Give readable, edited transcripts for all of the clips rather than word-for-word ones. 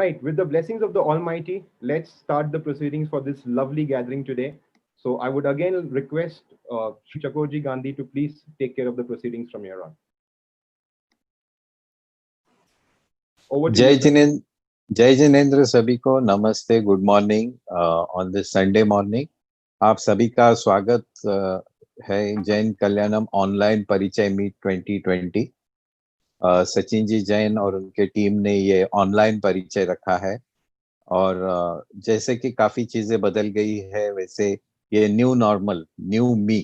right, with the blessings of the Almighty, let's start the proceedings for this lovely gathering today. So I would again request Shri Chakorji Gandhi to please take care of the proceedings from here on. Over to जय you, sir. Jinendra जय जिनेन्द्र सभी को नमस्ते, good morning on this Sunday morning. आप सभी का स्वागत है जैन कल्याणम ऑनलाइन परिचय मीट 2020। सचिन जी जैन और उनके टीम ने ये ऑनलाइन परिचय रखा है और जैसे कि काफी चीजें बदल गई है, वैसे ये न्यू नॉर्मल, न्यू मी,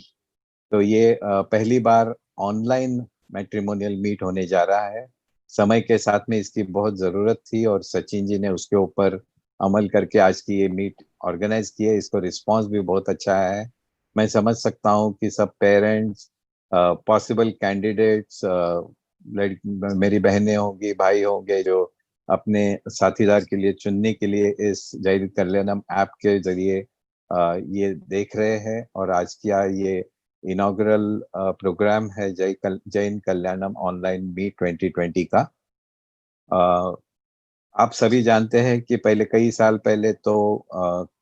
तो ये पहली बार ऑनलाइन मैट्रिमोनियल मीट होने जा रहा है। समय के साथ में इसकी बहुत जरूरत थी और सचिन जी ने उसके ऊपर अमल करके आज की ये मीट ऑर्गेनाइज की है। इसको रिस्पांस भी बहुत अच्छा है। मैं समझ सकता हूँ कि सब पेरेंट्स, पॉसिबल कैंडिडेट्स, मेरी बहनें होंगी, भाई होंगे जो अपने साथीदार के लिए चुनने के लिए इस जय कल्याणम ऐप के जरिए ये देख रहे हैं। और आज की ये इनॉग्रल प्रोग्राम है जैन कल्याणम ऑनलाइन मीट 2020 का। आप सभी जानते हैं कि पहले कई साल पहले तो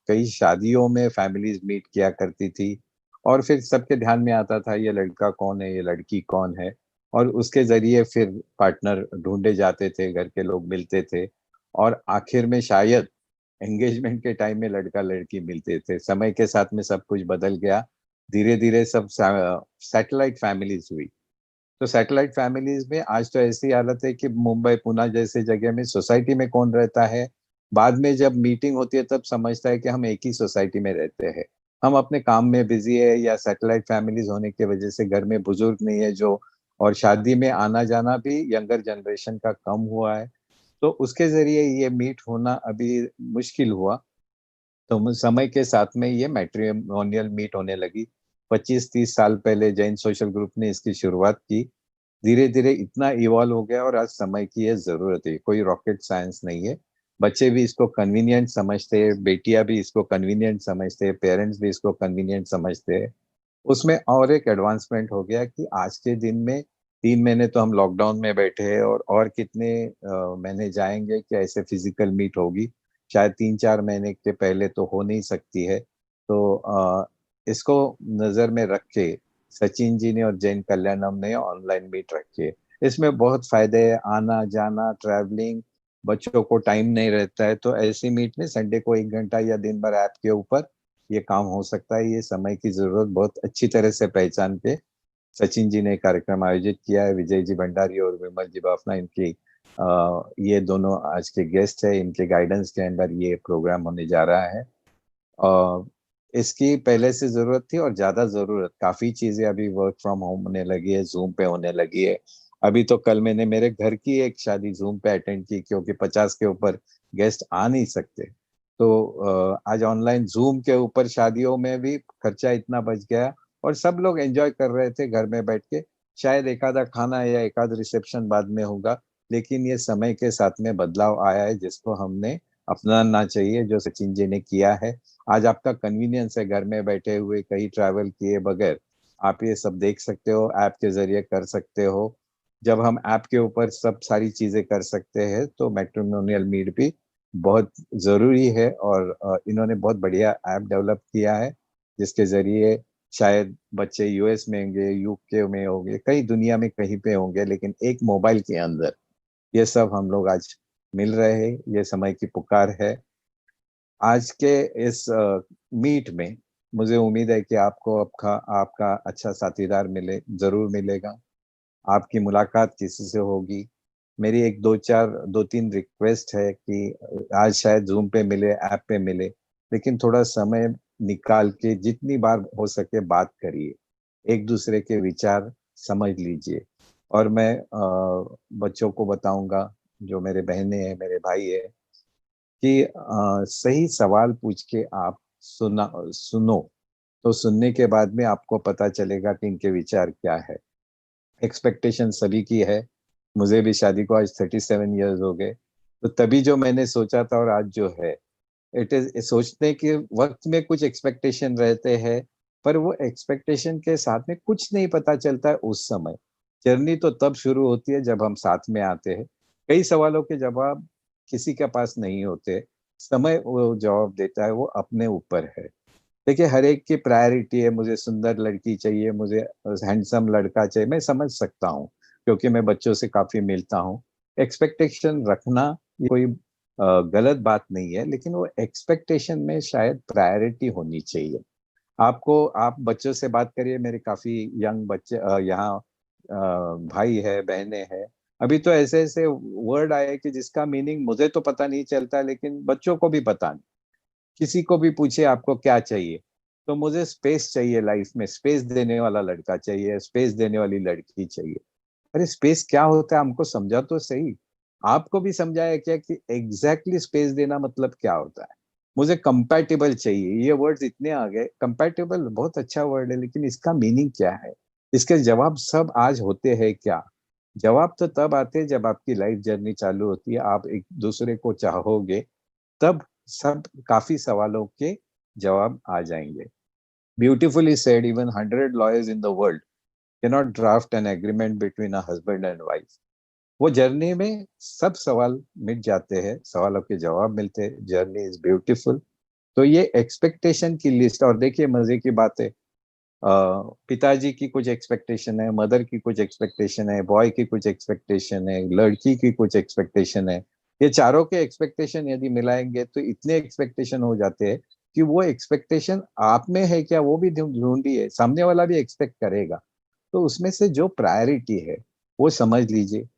कई शादियों में फैमिलीज मीट किया करती थी और फिर सबके ध्यान में आता था ये लड़का कौन है, ये लड़की कौन है, और उसके जरिए फिर पार्टनर ढूंढे जाते थे, घर के लोग मिलते थे और आखिर में शायद एंगेजमेंट के टाइम में लड़का लड़की मिलते थे। समय के साथ में सब कुछ बदल गया, धीरे धीरे सब सैटेलाइट फैमिलीज हुई। तो सैटेलाइट फैमिलीज में आज तो ऐसी हालत है कि मुंबई पुणे जैसे जगह में सोसाइटी में कौन रहता है, बाद में जब मीटिंग होती है तब समझता है कि हम एक ही सोसाइटी में रहते हैं। हम अपने काम में बिजी है या सैटेलाइट फैमिलीज होने की वजह से घर में बुजुर्ग नहीं है जो, और शादी में आना जाना भी यंगर जनरेशन का कम हुआ है, तो उसके जरिए ये मीट होना अभी मुश्किल हुआ। तो समय के साथ में ये मैट्रिमोनियल मीट होने लगी। 25-30 साल पहले जैन सोशल ग्रुप ने इसकी शुरुआत की, धीरे धीरे इतना इवॉल्व हो गया और आज समय की ये जरूरत है। कोई रॉकेट साइंस नहीं है। बच्चे भी इसको कन्वीनियंट समझते हैं, बेटियां भी इसको कन्वीनियंट समझते हैं, पेरेंट्स भी इसको कन्वीनियंट समझते हैं। उसमें और एक एडवांसमेंट हो गया कि आज के दिन में 3 महीने तो हम लॉकडाउन में बैठे हैं और कितने महीने जाएंगे कि ऐसे फिजिकल मीट होगी। शायद 3-4 महीने के पहले तो हो नहीं सकती है। तो इसको नजर में रख के सचिन जी ने और जैन कल्याणम ने ऑनलाइन मीट रखी है। इसमें बहुत फायदे है, आना जाना, ट्रैवलिंग, बच्चों को टाइम नहीं रहता है, तो ऐसी मीट में संडे को 1 घंटा या दिन भर ऐप के ऊपर ये काम हो सकता है। ये समय की जरूरत बहुत अच्छी तरह से पहचान के सचिन जी ने कार्यक्रम आयोजित किया है। विजय जी भंडारी और विमल जी बाफना इनकी ये दोनों आज के गेस्ट है। इनके गाइडेंस के अंदर ये प्रोग्राम होने जा रहा है। इसकी पहले से जरूरत थी और ज्यादा जरूरत, काफी चीजें अभी वर्क फ्रॉम होम होने लगी है, जूम पे होने लगी है। अभी तो कल मैंने मेरे घर की एक शादी जूम पे अटेंड की क्योंकि 50 के ऊपर गेस्ट आ नहीं सकते। तो आज ऑनलाइन जूम के ऊपर शादियों में भी खर्चा इतना बच गया और सब लोग एंजॉय कर रहे थे घर में बैठ के। शायद एक आधा खाना या एक आध रिसेप्शन बाद में होगा, लेकिन ये समय के साथ में बदलाव आया है जिसको हमने अपनाना चाहिए, जो सचिन जी ने किया है। आज आपका कन्वीनियंस है, घर में बैठे हुए कहीं ट्रैवल किए बगैर आप ये सब देख सकते हो, ऐप के जरिए कर सकते हो। जब हम ऐप के ऊपर सब सारी चीजें कर सकते हैं तो मैट्रिमोनियल मीट भी बहुत जरूरी है। और इन्होंने बहुत बढ़िया ऐप डेवलप किया है जिसके जरिए शायद बच्चे यूएस में होंगे, यूके में होंगे, कई दुनिया में कहीं पे होंगे, लेकिन एक मोबाइल के अंदर ये सब हम लोग आज मिल रहे हैं। ये समय की पुकार है। आज के इस मीट में मुझे उम्मीद है कि आपको आपका अच्छा साथीदार जरूर मिलेगा। आपकी मुलाकात किसी से होगी। मेरी एक दो तीन रिक्वेस्ट है कि आज शायद जूम पे मिले, ऐप पे मिले, लेकिन थोड़ा समय निकाल के जितनी बार हो सके बात करिए, एक दूसरे के विचार समझ लीजिए। और मैं बच्चों को बताऊंगा, जो मेरे बहनें हैं, मेरे भाई है, कि सही सवाल पूछ के आप सुनो, तो सुनने के बाद में आपको पता चलेगा कि इनके विचार क्या है। एक्सपेक्टेशन सभी की है। मुझे भी शादी को आज 37 ईयर्स हो गए, तो तभी जो मैंने सोचा था और आज जो है, इट इज सोचने के वक्त में कुछ एक्सपेक्टेशन रहते हैं, पर वो एक्सपेक्टेशन के साथ में कुछ नहीं पता चलता है उस समय। जर्नी तो तब शुरू होती है जब हम साथ में आते हैं। कई सवालों के जवाब किसी के पास नहीं होते। समय वो जवाब देता है, वो अपने ऊपर है। देखिए, हर एक की प्रायोरिटी है, मुझे सुंदर लड़की चाहिए, मुझे हैंडसम लड़का चाहिए, मैं समझ सकता हूँ क्योंकि मैं बच्चों से काफी मिलता हूँ। एक्सपेक्टेशन रखना ये कोई गलत बात नहीं है, लेकिन वो एक्सपेक्टेशन में शायद प्रायोरिटी होनी चाहिए। आप बच्चों से बात करिए, मेरे काफी यंग बच्चे यहाँ भाई है, बहनें हैं। अभी तो ऐसे ऐसे वर्ड आए कि जिसका मीनिंग मुझे तो पता नहीं चलता, लेकिन बच्चों को भी पता नहीं। किसी को भी पूछे आपको क्या चाहिए, तो मुझे स्पेस चाहिए, लाइफ में स्पेस देने वाला लड़का चाहिए, स्पेस देने वाली लड़की चाहिए। अरे स्पेस क्या होता है हमको समझा तो सही। आपको भी समझाया क्या कि एग्जैक्टली स्पेस देना मतलब क्या होता है। मुझे कंपैटिबल चाहिए, ये वर्ड्स इतने आ गए। कंपैटिबल बहुत अच्छा वर्ड है, लेकिन इसका मीनिंग क्या है? इसके जवाब सब आज होते हैं क्या? जवाब तो तब आते हैं जब आपकी लाइफ जर्नी चालू होती है, आप एक दूसरे को चाहोगे, तब सब काफी सवालों के जवाब आ जाएंगे। Beautifully said, even 100 lawyers in the world cannot draft an agreement between a husband and wife. वो जर्नी में सब सवाल मिट जाते हैं, सवालों के जवाब मिलते हैं, जर्नी इज ब्यूटीफुल। तो ये एक्सपेक्टेशन की लिस्ट, और देखिए मजे की बात है, पिताजी की कुछ एक्सपेक्टेशन है, मदर की कुछ एक्सपेक्टेशन है, बॉय की कुछ एक्सपेक्टेशन है, लड़की की कुछ एक्सपेक्टेशन है। ये चारों के एक्सपेक्टेशन यदि मिलाएंगे तो इतने एक्सपेक्टेशन हो जाते हैं कि वो एक्सपेक्टेशन आप में है क्या वो भी ढूंढिए, सामने वाला भी एक्सपेक्ट करेगा। तो उसमें से जो प्रायोरिटी है वो समझ लीजिए।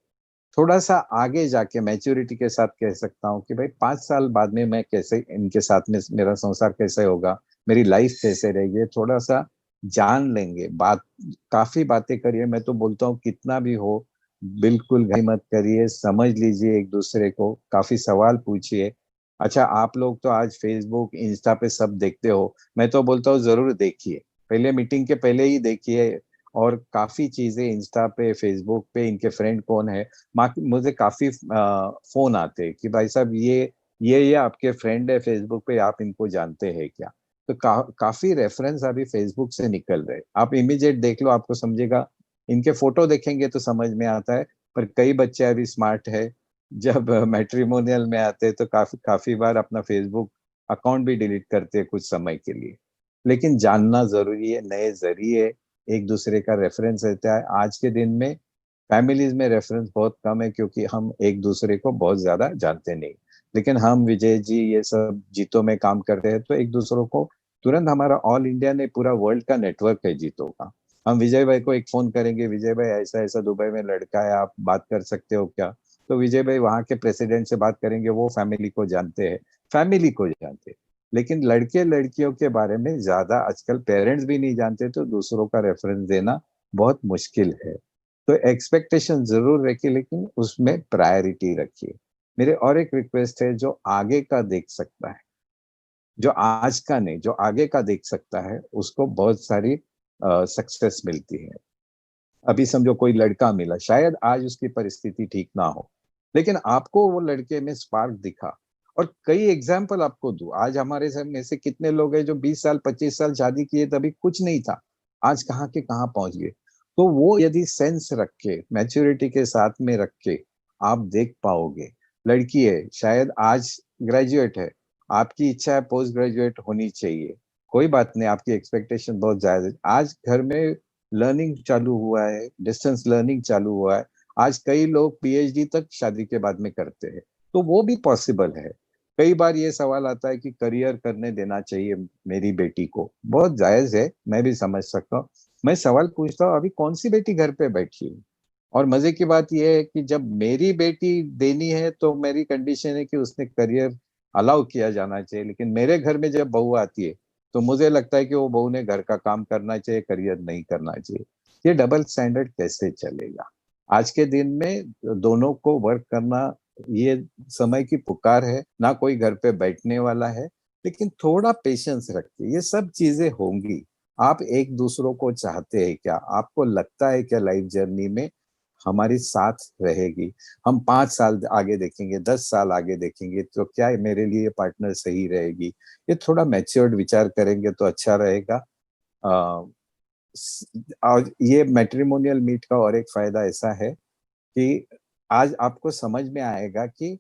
थोड़ा सा आगे जाके मैच्योरिटी के साथ कह सकता हूँ कि भाई 5 साल बाद में मैं कैसे इनके साथ में, मेरा संसार कैसे होगा, मेरी लाइफ कैसे रहेगी, थोड़ा सा जान लेंगे। काफी बातें करिए, मैं तो बोलता हूँ कितना भी हो, बिल्कुल घाई मत करिए, समझ लीजिए एक दूसरे को, काफी सवाल पूछिए। अच्छा, आप लोग तो आज फेसबुक इंस्टा पे सब देखते हो, मैं तो बोलता हूँ जरूर देखिए, पहले मीटिंग के पहले ही देखिए। और काफी चीजें इंस्टा पे, फेसबुक पे, इनके फ्रेंड कौन है। मुझे काफी फोन आते हैं कि भाई साहब ये आपके फ्रेंड है फेसबुक पे, आप इनको जानते हैं क्या? तो काफी रेफरेंस अभी फेसबुक से निकल रहे हैं। आप इमीडिएट देख लो, आपको समझेगा। इनके फोटो देखेंगे तो समझ में आता है। पर कई बच्चे अभी स्मार्ट है, जब मैट्रिमोनियल में आते हैं तो काफी काफी बार अपना फेसबुक अकाउंट भी डिलीट करते हैं कुछ समय के लिए। लेकिन जानना जरूरी है, नए जरिए एक दूसरे का रेफरेंस रहता है। आज के दिन में फैमिलीज में रेफरेंस बहुत कम है, क्योंकि हम एक दूसरे को बहुत ज्यादा जानते नहीं। लेकिन हम विजय जी ये सब जीतों में काम करते हैं तो एक दूसरों को तुरंत, हमारा ऑल इंडिया ने पूरा वर्ल्ड का नेटवर्क है जीतों का। हम विजय भाई को एक फोन करेंगे, विजय भाई ऐसा ऐसा दुबई में लड़का है, आप बात कर सकते हो क्या? तो विजय भाई वहां के प्रेसिडेंट से बात करेंगे, वो फैमिली को जानते हैं, फैमिली को जानते हैं। लेकिन लड़के लड़कियों के बारे में ज्यादा आजकल पेरेंट्स भी नहीं जानते, तो दूसरों का रेफरेंस देना बहुत मुश्किल है। तो एक्सपेक्टेशन जरूर रखिए, लेकिन उसमें प्रायोरिटी रखिए। मेरे और एक रिक्वेस्ट है, जो आगे का देख सकता है, जो आज का नहीं, जो आगे का देख सकता है, उसको बहुत सारी सक्सेस मिलती है। अभी समझो कोई लड़का मिला, शायद आज उसकी परिस्थिति ठीक ना हो, लेकिन आपको वो लड़के में स्पार्क दिखा। और कई एग्जाम्पल आपको दूं, आज हमारे सब में से कितने लोग हैं जो 20 साल 25 साल शादी किए, तभी कुछ नहीं था, आज कहाँ के कहाँ पहुंच गए। तो वो यदि सेंस रख के, मैच्योरिटी के साथ में रख के आप देख पाओगे। लड़की है, शायद आज ग्रेजुएट है, आपकी इच्छा है पोस्ट ग्रेजुएट होनी चाहिए, कोई बात नहीं, आपकी एक्सपेक्टेशन बहुत ज्यादा है। आज घर में लर्निंग चालू हुआ है, डिस्टेंस लर्निंग चालू हुआ है। आज कई लोग पीएचडी तक शादी के बाद में करते हैं, तो वो भी पॉसिबल है। कई बार ये सवाल आता है कि करियर करने देना चाहिए मेरी बेटी को, बहुत जायज है, मैं भी समझ सकता हूँ। मैं सवाल पूछता हूँ, अभी कौन सी बेटी घर पे बैठी है? और मजे की बात यह है कि जब मेरी बेटी देनी है तो मेरी कंडीशन है कि उसने करियर अलाउ किया जाना चाहिए, लेकिन मेरे घर में जब बहू आती है तो मुझे लगता है कि वो बहू ने घर का काम करना चाहिए, करियर नहीं करना चाहिए। ये डबल स्टैंडर्ड कैसे चलेगा? आज के दिन में दोनों को वर्क करना, ये समय की पुकार है, ना कोई घर पे बैठने वाला है। लेकिन थोड़ा पेशेंस रखिए, ये सब चीजें होंगी। आप एक दूसरों को चाहते हैं क्या? आपको लगता है क्या लाइफ जर्नी में हमारी साथ रहेगी? हम 5 साल आगे देखेंगे, 10 साल आगे देखेंगे, तो क्या मेरे लिए पार्टनर सही रहेगी? ये थोड़ा मैच्योर्ड विचार करेंगे तो अच्छा रहेगा। अ, और ये मैट्रिमोनियल मीट का और एक फायदा ऐसा है कि आज आपको समझ में आएगा कि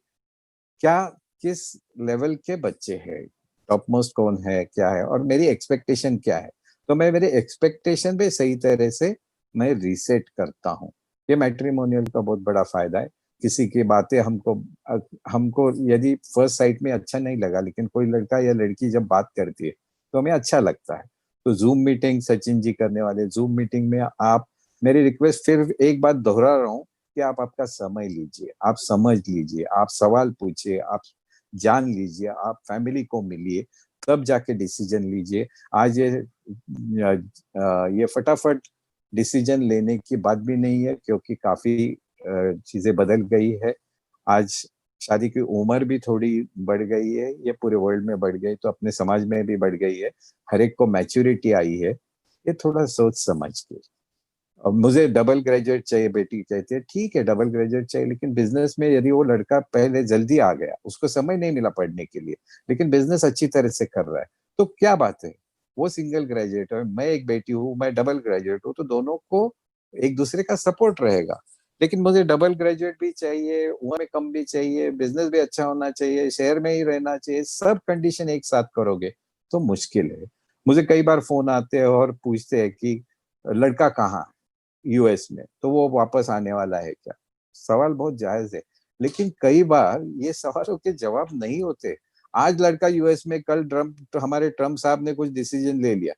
क्या किस लेवल के बच्चे हैं, टॉप मोस्ट कौन है, क्या है, और मेरी एक्सपेक्टेशन क्या है। तो मैं मेरे एक्सपेक्टेशन पे सही तरह से मैं रीसेट करता हूँ। ये मैट्रिमोनियल का बहुत बड़ा फायदा है। किसी की बातें हमको यदि फर्स्ट साइट में अच्छा नहीं लगा, लेकिन कोई लड़का या लड़की जब बात करती है तो हमें अच्छा लगता है। तो जूम मीटिंग सचिन जी करने वाले, जूम मीटिंग में आप, मेरी रिक्वेस्ट फिर एक बात दोहरा रहा हूँ कि आप आपका समय लीजिए, आप समझ लीजिए, आप सवाल पूछिए, आप जान लीजिए, आप फैमिली को मिलिए, तब जाके डिसीजन लीजिए। आज ये फटाफट डिसीजन लेने की बात भी नहीं है, क्योंकि काफी चीजें बदल गई है। आज शादी की उम्र भी थोड़ी बढ़ गई है, ये पूरे वर्ल्ड में बढ़ गई, तो अपने समाज में भी बढ़ गई है। हर एक को मैच्योरिटी आई है। ये थोड़ा सोच समझ के। अब मुझे डबल ग्रेजुएट चाहिए, बेटी कहती है ठीक है डबल ग्रेजुएट चाहिए, लेकिन बिजनेस में यदि वो लड़का पहले जल्दी आ गया, उसको समय नहीं मिला पढ़ने के लिए, लेकिन बिजनेस अच्छी तरह से कर रहा है, तो क्या बात है। वो सिंगल ग्रेजुएट है, मैं एक बेटी हूँ, मैं डबल ग्रेजुएट हूँ, तो दोनों को एक दूसरे का सपोर्ट रहेगा। लेकिन मुझे डबल ग्रेजुएट भी चाहिए, उम्र में कम भी चाहिए, बिजनेस भी अच्छा होना चाहिए, शहर में ही रहना चाहिए, सब कंडीशन एक साथ करोगे तो मुश्किल है। मुझे कई बार फोन आते हैं और पूछते हैं कि लड़का कहाँ, यूएस में, तो वो वापस आने वाला है क्या। सवाल बहुत जायज है, लेकिन कई बार ये सवालों के जवाब नहीं होते। आज लड़का यूएस में, कल हमारे ट्रम्प साहब ने कुछ डिसीजन ले लिया,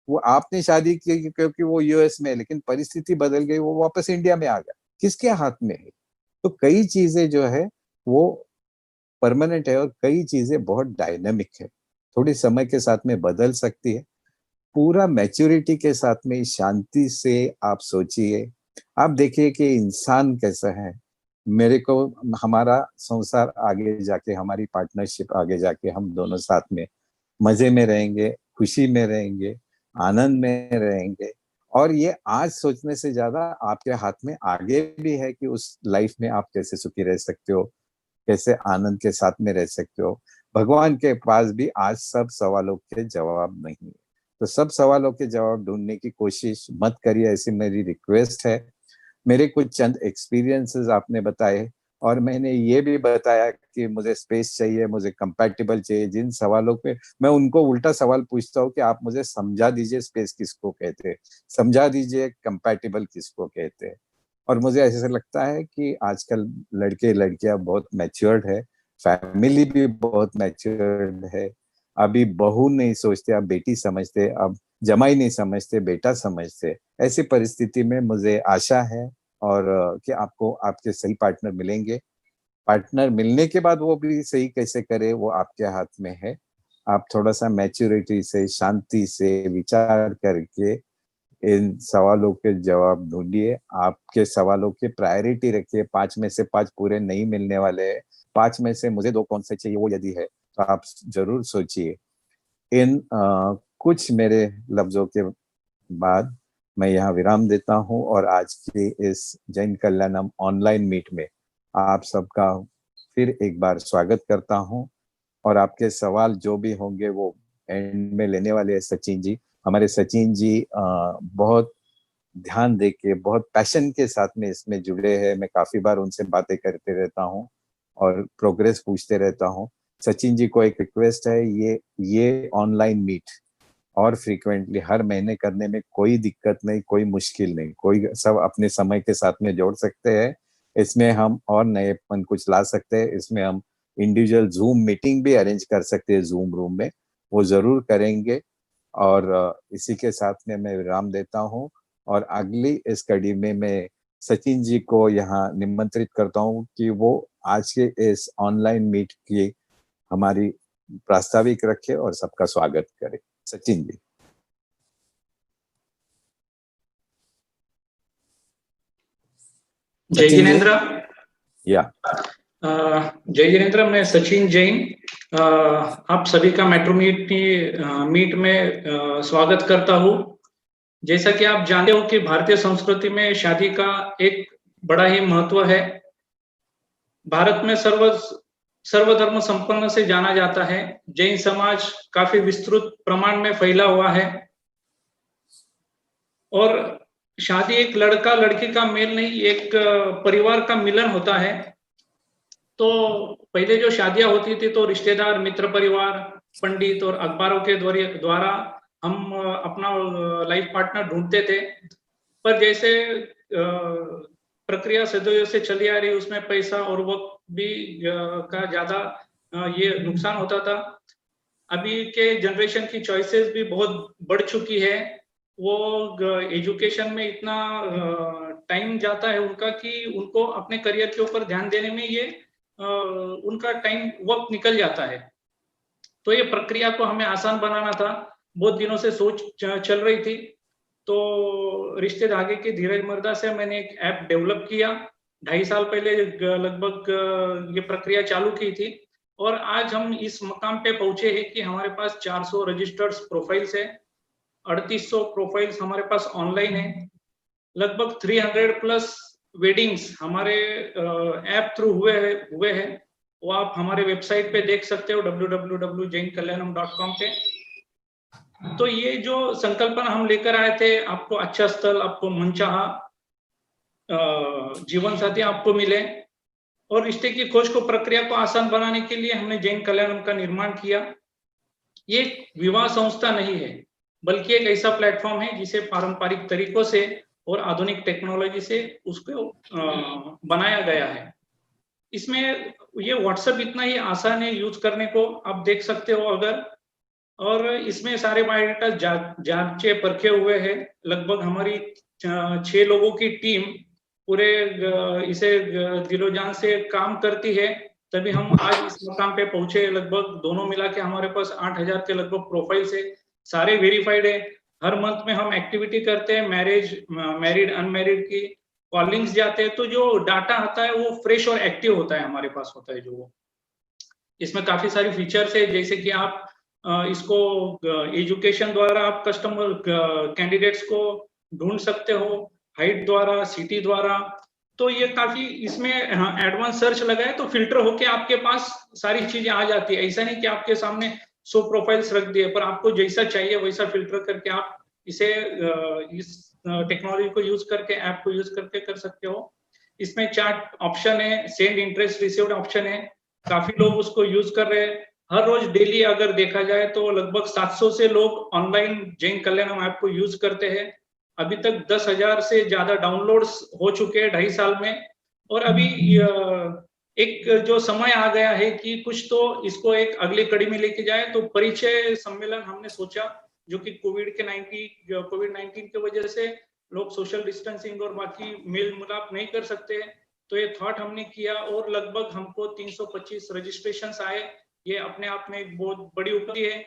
वो आपने शादी की क्योंकि वो यूएस में है, लेकिन परिस्थिति बदल गई, वो वापस इंडिया में आ गया, किसके हाथ में है। तो कई चीजें जो है वो परमानेंट है, और कई चीजें बहुत डायनेमिक है, थोड़ी समय के साथ में बदल सकती है। पूरा मैच्योरिटी के साथ में शांति से आप सोचिए। आप देखिए कि इंसान कैसा है। मेरे को हमारा संसार आगे जाके, हमारी पार्टनरशिप आगे जाके, हम दोनों साथ में मजे में रहेंगे, खुशी में रहेंगे, आनंद में रहेंगे। और ये आज सोचने से ज्यादा आपके हाथ में आगे भी है कि उस लाइफ में आप कैसे सुखी रह सकते हो, कैसे आनंद के साथ में रह सकते हो। भगवान के पास भी आज सब सवालों के जवाब नहीं है, तो सब सवालों के जवाब ढूंढने की कोशिश मत करिए, ऐसी मेरी रिक्वेस्ट है। मेरे कुछ चंद एक्सपीरियंसेस आपने बताए, और मैंने ये भी बताया कि मुझे स्पेस चाहिए, मुझे कंपैटिबल चाहिए। जिन सवालों पे मैं उनको उल्टा सवाल पूछता हूँ कि आप मुझे समझा दीजिए स्पेस किसको कहते हैं, समझा दीजिए कंपैटिबल किसको कहते हैं। और मुझे ऐसा लगता है कि आजकल लड़के लड़कियां बहुत मैच्योर्ड है, फैमिली भी बहुत मैच्योर्ड है। अभी बहू नहीं सोचते, अब बेटी समझते, अब जमाई नहीं समझते, बेटा समझते। ऐसी परिस्थिति में मुझे आशा है और कि आपको आपके सही पार्टनर मिलेंगे। पार्टनर मिलने के बाद वो भी सही कैसे करे वो आपके हाथ में है। आप थोड़ा सा मैच्योरिटी से, शांति से विचार करके इन सवालों के जवाब ढूंढिए। आपके सवालों की प्रायोरिटी रखिए, 5 में से 5 पूरे नहीं मिलने वाले हैं। 5 में से मुझे 2 कौन से चाहिए, वो यदि है तो आप जरूर सोचिए। इन कुछ मेरे लफ्जों के बाद मैं यहाँ विराम देता हूँ, और आज की इस जैन कल्याणम ऑनलाइन मीट में आप सबका फिर एक बार स्वागत करता हूँ। और आपके सवाल जो भी होंगे वो एंड में लेने वाले हैं सचिन जी। हमारे सचिन जी बहुत ध्यान दे के, बहुत पैशन के साथ में इसमें जुड़े हैं। मैं काफी बार उनसे बातें करते रहता हूँ और प्रोग्रेस पूछते रहता हूँ। सचिन जी को एक रिक्वेस्ट है, ये ऑनलाइन मीट और फ्रीक्वेंटली हर महीने करने में कोई दिक्कत नहीं, कोई मुश्किल नहीं, कोई सब अपने समय के साथ में जोड़ सकते हैं। इसमें हम और नएपन कुछ ला सकते हैं। इसमें हम इंडिविजुअल जूम मीटिंग भी अरेंज कर सकते हैं जूम रूम में, वो जरूर करेंगे। और इसी के साथ में मैं विराम देता हूँ, और अगली इस कड़ी में मैं सचिन जी को यहाँ निमंत्रित करता हूँ कि वो आज के इस ऑनलाइन मीट की हमारी प्रास्ताविक रखे और सबका स्वागत करे। सचिन जी। जय सचिन जी। जिनेन्द्र। या जय जिनेन्द्र, मैं सचिन जैन आप सभी का मेट्रोमीट मीट में स्वागत करता हूँ। जैसा कि आप जानते हो कि भारतीय संस्कृति में शादी का एक बड़ा ही महत्व है। भारत में सर्वधर्म संपन्न से जाना जाता है। जैन समाज काफी विस्तृत प्रमाण में फैला हुआ है, और शादी एक लड़का लड़की का मेल नहीं, एक परिवार का मिलन होता है। तो पहले जो शादियां होती थी तो रिश्तेदार, मित्र परिवार, पंडित और अखबारों के द्वारा हम अपना लाइफ पार्टनर ढूंढते थे। पर जैसे प्रक्रिया सदियों से चली आ रही, उसमें पैसा और वक्त भी का ज्यादा ये नुकसान होता था। अभी के जनरेशन की चॉइसेस भी बहुत बढ़ चुकी है। वो एजुकेशन में इतना टाइम जाता है उनका कि उनको अपने करियर के ऊपर ध्यान देने में ये उनका टाइम वक्त निकल जाता है। तो ये प्रक्रिया को हमें आसान बनाना था, बहुत दिनों से सोच चल रही थी। तो रिश्ते धागे की धीरज मर्दा से मैंने एक ऐप डेवलप किया। 2.5 साल पहले लगभग ये प्रक्रिया चालू की थी और आज हम इस मकाम पे पहुंचे हैं कि हमारे पास 400 रजिस्टर्ड प्रोफाइल्स है, 3800 प्रोफाइल्स हमारे पास ऑनलाइन है, लगभग 300 प्लस वेडिंग्स हमारे ऐप थ्रू हुए हैं। वो आप हमारे वेबसाइट पे देख सकते हो www.jainkalyanam.com पे। तो ये जो संकल्पना हम लेकर आए थे, आपको अच्छा स्थल, आपको मनचाहा जीवन साथी आपको मिले और रिश्ते की खोज को प्रक्रिया को आसान बनाने के लिए हमने जैन कल्याणम का निर्माण किया। ये विवाह संस्था नहीं है, बल्कि एक ऐसा प्लेटफॉर्म है जिसे पारंपरिक तरीकों से और आधुनिक टेक्नोलॉजी से उसको बनाया गया है। इसमें ये व्हाट्सएप इतना ही आसान है यूज करने को, आप देख सकते हो अगर। और इसमें सारे बायोडाटा जांचे परखे हुए हैं। लगभग हमारी 6 लोगों की टीम पूरे इसे दिलो जान से काम करती है, तभी हम आज इस मुकाम पे पहुंचे। लगभग दोनों मिला के हमारे पास 8000 के लगभग प्रोफाइल्स है, सारे वेरीफाइड है। हर मंथ में हम एक्टिविटी करते हैं, मैरिड अनमैरिड की कॉलिंग्स जाते हैं, तो जो डाटा आता है वो फ्रेश और एक्टिव होता है, हमारे पास होता है। जो इसमें काफी सारी फीचर्स है, जैसे कि आप इसको एजुकेशन द्वारा आप कस्टमर कैंडिडेट्स को ढूंढ सकते हो, हाइट द्वारा, सिटी द्वारा। तो ये काफी इसमें एडवांस सर्च लगाए तो फिल्टर होके आपके पास सारी चीजें आ जाती है। ऐसा नहीं कि आपके सामने 100 प्रोफाइल्स रख दिए, पर आपको जैसा चाहिए वैसा फिल्टर करके आप इसे इस टेक्नोलॉजी को यूज करके, ऐप को यूज करके कर सकते हो। इसमें चैट ऑप्शन है, सेंड इंटरेस्ट रिसीव्ड ऑप्शन है, काफी लोग उसको यूज कर रहे हैं। हर रोज डेली अगर देखा जाए तो लगभग 700 से लोग ऑनलाइन जैन कल्याणम ऐप को यूज करते हैं। अभी तक 10,000 से ज्यादा डाउनलोड्स हो चुके हैं 2.5 साल में। और अभी एक जो समय आ गया है कि कुछ तो इसको एक अगली कड़ी में लेके जाए, तो परिचय सम्मेलन हमने सोचा, जो कि कोविड-19 की वजह से लोग सोशल डिस्टेंसिंग और बाकी मेल मिलाप नहीं कर सकते हैं, तो ये थॉट हमने किया और लगभग हमको 325 रजिस्ट्रेशंस आए। ये अपने आप में एक बहुत बड़ी उपलब्धि है।